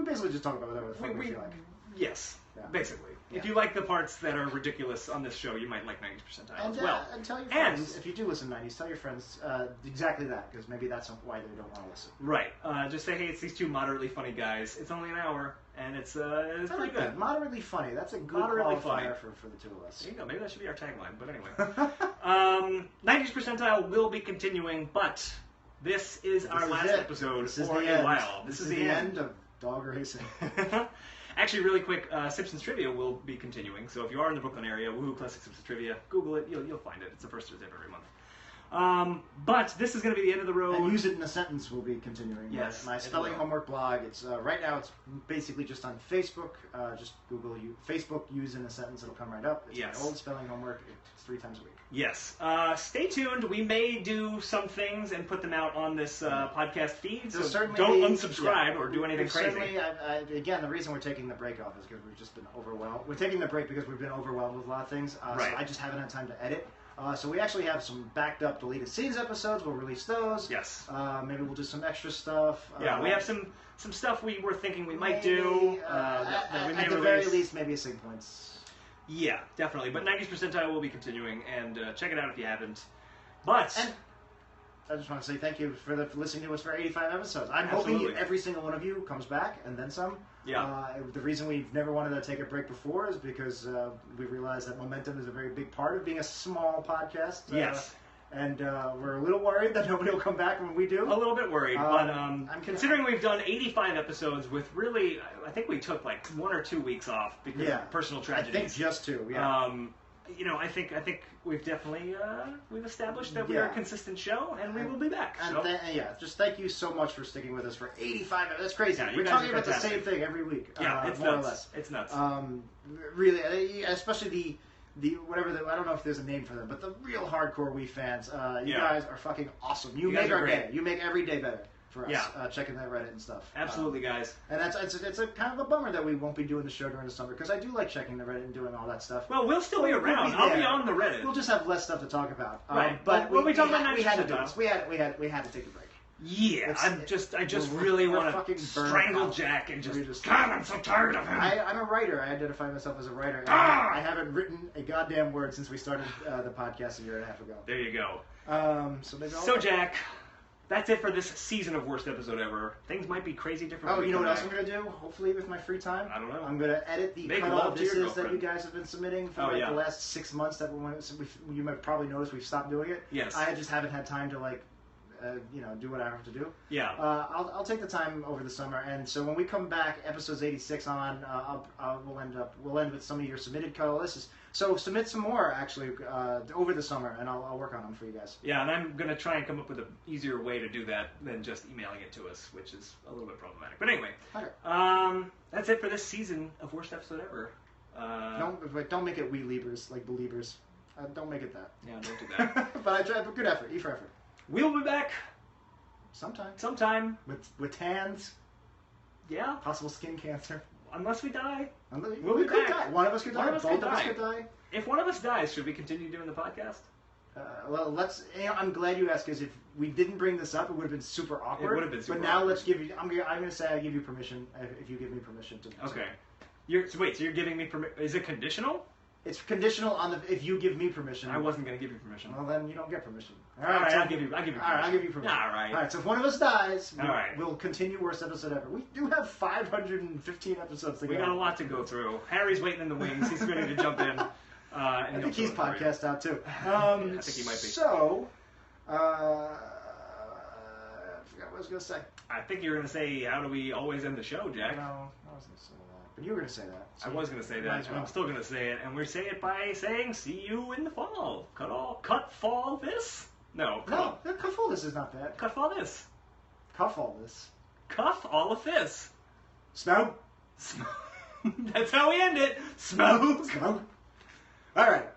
basically just talk about whatever the fuck we feel like. Yes, Yeah. basically. Yeah. If you like the parts that are ridiculous on this show, you might like 90s Percentile as well. And tell your friends, if you do listen to 90s, tell your friends exactly that, because maybe that's why they don't want to listen. Right. Just say, hey, it's these two moderately funny guys. It's only an hour, and it's I pretty like good. that. Moderately funny. That's a good Moderately qualifier funny. for the two of us. There you go. Maybe that should be our tagline. But anyway. 90s Percentile will be continuing, but this is our last episode for a while. This is the end of Dog Racing. Actually, really quick, Simpsons Trivia will be continuing. So if you are in the Brooklyn area, Woohoo Classic Simpsons Trivia, Google it. You'll find it. It's the first Thursday of every month. But this is going to be the end of the road. And Use It in a Sentence will be continuing. Yes, my spelling homework blog. It's right now. It's basically just on Facebook. Just Google Facebook Use It in a Sentence. It'll come right up. It's my old spelling homework. It's 3 times a week. Yes. Stay tuned. We may do some things and put them out on this podcast feed. So don't unsubscribe or do anything crazy. Certainly, again, the reason we're taking the break off is because we've just been overwhelmed. We're taking the break because we've been overwhelmed with a lot of things. Right. So I just haven't had time to edit. So we actually have some backed up deleted scenes episodes. We'll release those. Yes. Maybe we'll do some extra stuff. Yeah, we have some stuff we were thinking we might do. That we may at the release. very least, maybe a sync points. Yeah, definitely. But 90s Percentile will be continuing, and check it out if you haven't. But And I just want to say thank you for listening to us for 85 episodes. I'm Absolutely. hoping every single one of you comes back, and then some. Yeah. The reason we've never wanted to take a break before is because we realized that momentum is a very big part of being a small podcast. Yes. And we're a little worried that nobody will come back when we do. A little bit worried, but considering we've done 85 episodes with really, I think we took like 1 or 2 weeks off because of personal tragedies. I think just 2, yeah. You know, I think we've definitely we've established that we are a consistent show, and we will be back. And so. just thank you so much for sticking with us for 85. That's crazy. Yeah, we're talking about the same thing every week. Yeah, it's more nuts. or less. It's nuts. Really, especially the whatever I don't know if there's a name for them, but the real hardcore Wii fans. You guys are fucking awesome. You make our day. You make every day better for us. Checking that Reddit and stuff. Absolutely, guys. And it's a kind of a bummer that we won't be doing the show during the summer because I do like checking the Reddit and doing all that stuff. Well, we'll still be around. I'll be on the Reddit. We'll just have less stuff to talk about. Right. But we talk about we had to do this. We had to take a break. Yeah, I just really want to strangle Jack and just God, I'm so tired of him. I'm a writer. I identify myself as a writer. And I haven't written a goddamn word since we started the podcast a year and a half ago. There you go. So Jack, that's it for this season of Worst Episode Ever. Things might be crazy different. Oh, you know what else I'm going to do? Hopefully with my free time? I don't know. I'm going to edit the cut-off disses that you guys have been submitting for the last 6 months. You might probably notice we've stopped doing it. Yes. I just haven't had time to do what I have to do. Yeah. I'll take the time over the summer, and so when we come back, episodes 86 on, we'll end with some of your submitted color lists. So submit some more actually over the summer, and I'll work on them for you guys. Yeah, and I'm gonna try and come up with an easier way to do that than just emailing it to us, which is a little bit problematic. But anyway, that's it for this season of Worst Episode Ever. Don't make it we Liebers, like believers. Don't make it that. Yeah, don't do that. But I tried. Good effort. E for effort. We'll be back sometime with tans. Yeah. Possible skin cancer. Unless we die. We'll be back. One of us could die. Both of us could die. If one of us dies, should we continue doing the podcast? Well, let's. I'm glad you asked because if we didn't bring this up, it would have been super awkward. It would have been super. But now let's give you. I'm going to say I give you permission if you give me permission to. Okay. So you're giving me permission? Is it conditional? It's conditional on if you give me permission. I wasn't going to give you permission. Well, then you don't get permission. All right, I'll give you permission. All right, I'll give you permission. All right. All right, so if one of us dies, right. We'll continue Worst Episode Ever. We do have 515 episodes to go. We got a lot to go through. Harry's waiting in the wings. He's ready to jump in. I think he's podcast out too. I think he might be. So, I forgot what I was going to say. I think you were going to say, how do we always end the show, Jack? No, I wasn't going to say that. But you were going to say that. So I was going to say that, and I'm still going to say it. And we say it by saying, see you in the fall. Cut fall this? No. Cut fall this is not bad. Cut fall this. Cuff all this. Cuff all of this. Smoke. That's how we end it. Smoke. Smoke. All right.